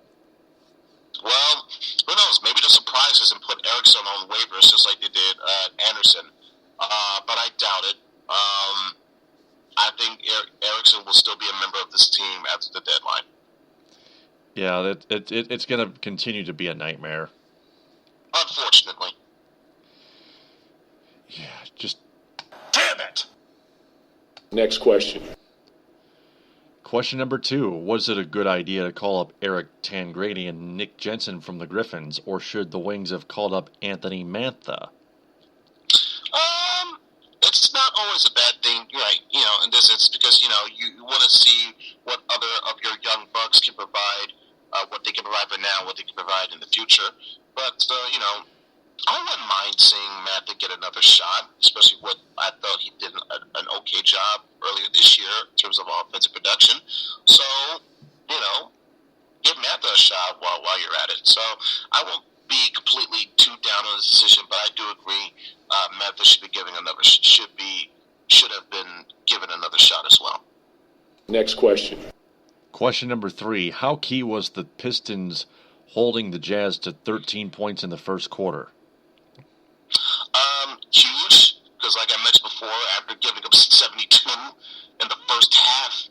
Speaker 3: Well, who knows? Maybe they'll surprise us and put Ericsson on waivers just like they did Anderson. But I doubt it. I think Ericsson will still be a member of this team after the deadline.
Speaker 1: Yeah, it's going to continue to be a nightmare.
Speaker 3: Unfortunately.
Speaker 1: Yeah, just...
Speaker 3: Damn it!
Speaker 4: Next question.
Speaker 1: Question number 2. Was it a good idea to call up Eric Tangradi and Nick Jensen from the Griffins, or should the Wings have called up Anthony Mantha?
Speaker 3: It's not always a bad thing, right? In this instance, because, you want to see what other of your young bucks can provide, what they can provide for now, what they can provide in the future. But, I wouldn't mind seeing Matha get another shot, especially what I thought he did an okay job earlier this year in terms of offensive production. So, give Matha a shot while you're at it. So I won't be completely too down on this decision, but I do agree Matha should have been given another shot as well.
Speaker 4: Next question.
Speaker 1: Question number 3. How key was the Pistons holding the Jazz to 13 points in the first quarter?
Speaker 3: Huge, because like I mentioned before, after giving up 72 in the first half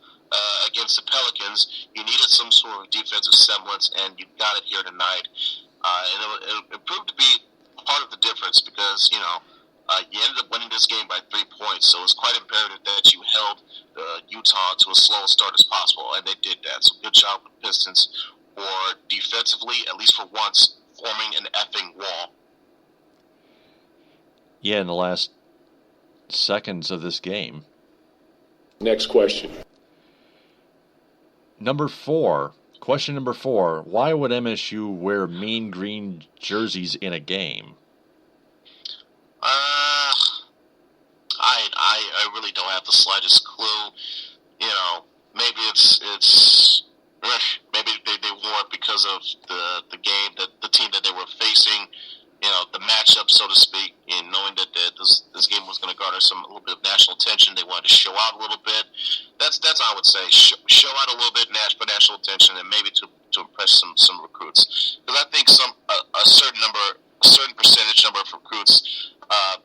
Speaker 3: against the Pelicans, you needed some sort of defensive semblance, and you got it here tonight. And it proved to be part of the difference because, you ended up winning this game by 3 points, so it's quite imperative that you held Utah to as slow a start as possible, and they did that. So good job with the Pistons for defensively, at least for once, forming an effing wall.
Speaker 1: Yeah, in the last seconds of this game.
Speaker 4: Next question.
Speaker 1: Question number 4. Why would MSU wear mean green jerseys in a game?
Speaker 3: I really don't have the slightest clue. Maybe maybe they wore it because of the game, the team that they were facing, the matchup, so to speak, and knowing that this game was going to garner a little bit of national attention. They wanted to show out a little bit. That's I would say, show out a little bit for national attention, and maybe to impress some recruits. Because I think a certain percentage number of recruits,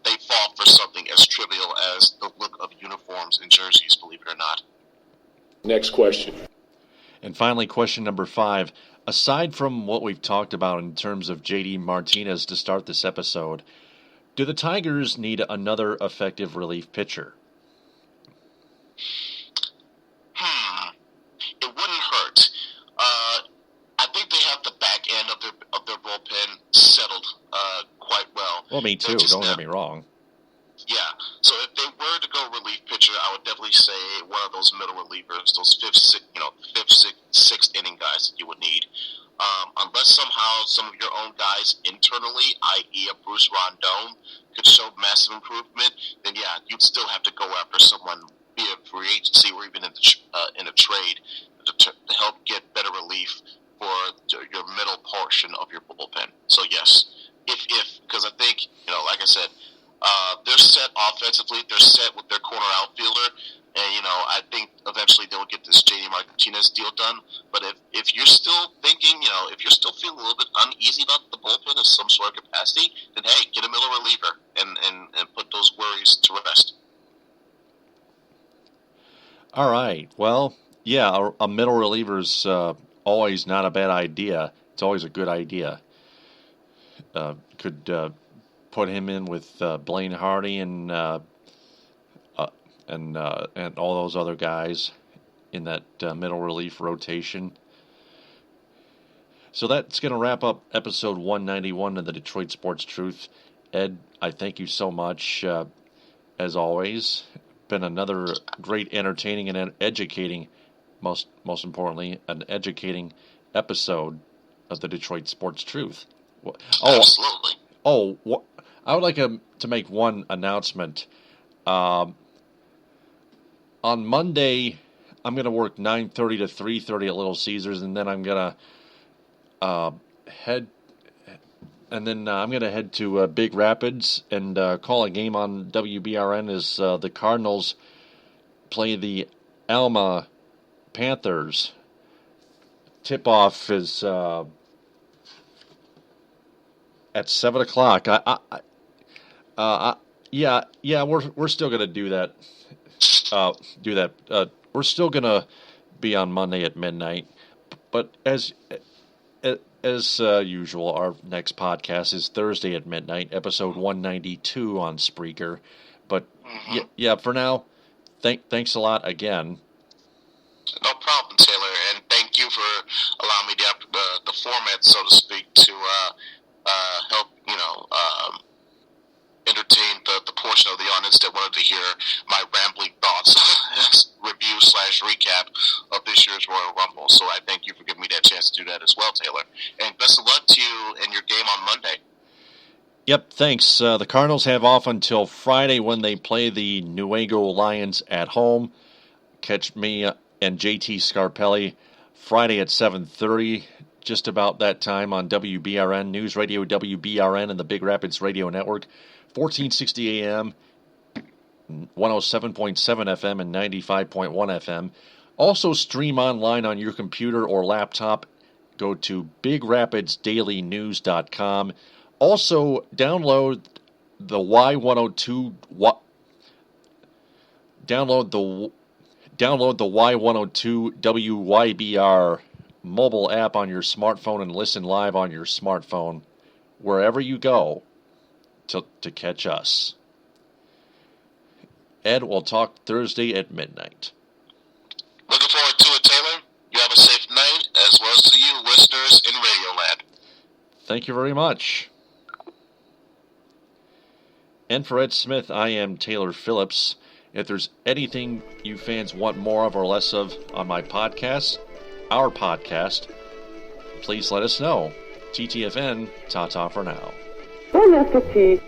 Speaker 3: they fall for something as trivial as the look of uniforms and jerseys, believe it or not.
Speaker 4: Next question.
Speaker 1: And finally, question number 5. Aside from what we've talked about in terms of JD Martinez to start this episode, do the Tigers need another effective relief pitcher?
Speaker 3: It wouldn't hurt. I think they have the back end of their bullpen settled quite well.
Speaker 1: Well, me too. Don't get me wrong.
Speaker 3: Yeah. So if they were to go relief pitcher, I would definitely say one of those middle relievers, those fifth, sixth inning guys that you would need. Unless somehow some of your own guys internally, i.e. a Bruce Rondon, could show massive improvement, then yeah, you'd still have to go after someone, be it free agency or even in a trade, to help get better relief for your middle portion of your bullpen. So yes, if because I think, like I said, they're set offensively, they're set with their corner outfielder, and I think eventually they'll get this JD Martinez deal done. But if you're still thinking, if you're still feeling a little bit uneasy about the bullpen in some sort of capacity, then hey, get a middle reliever and put those worries to rest.
Speaker 1: All right. Well, yeah, a middle reliever's always not a bad idea. It's always a good idea. Could put him in with Blaine Hardy and all those other guys in that middle relief rotation. So that's going to wrap up episode 191 of the Detroit Sports Truth. Ed, I thank you so much, as always. Been another great, entertaining, and educating, most importantly, an educating episode of the Detroit Sports Truth.
Speaker 3: Absolutely.
Speaker 1: I would like to make one announcement. On Monday, I'm going to work 9:30 to 3:30 at Little Caesars, and then I'm going to head to Big Rapids and call a game on WBRN as the Cardinals play the Alma Panthers. Tip-off is at 7 o'clock. We're still going to do that. We're still going to be on Monday at midnight. But as usual, our next podcast is Thursday at midnight, episode 192 on Spreaker. But for now, thanks a lot again.
Speaker 3: No problem, Taylor, and thank you for allowing me the format, so to speak, to help entertain the portion of the audience that wanted to hear my rambling thoughts, review/recap of this year's Royal Rumble. So I thank you for giving me that chance to do that as well, Taylor. And best of luck to you in your game on Monday.
Speaker 2: Yep, thanks. The Cardinals have off until Friday when they play the Nuevo Lions at home. Catch me and JT Scarpelli Friday at 7:30, just about that time on WBRN, News Radio WBRN and the Big Rapids Radio Network, 1460 AM, 107.7 FM and 95.1 FM. Also stream online on your computer or laptop. Go to BigRapidsDailyNews.com. Also, download the Y102 download the Y102 WYBR mobile app on your smartphone and listen live on your smartphone wherever you go to catch us. Ed, we'll talk Thursday at midnight.
Speaker 3: Looking forward to it, Taylor. You have a safe night, as well as to you, listeners in Radioland.
Speaker 2: Thank you very much. And for Ed Smith, I am Taylor Phillips. If there's anything you fans want more of or less of on my podcast, our podcast, please let us know. TTFN, ta-ta for now.
Speaker 8: Bon appétit.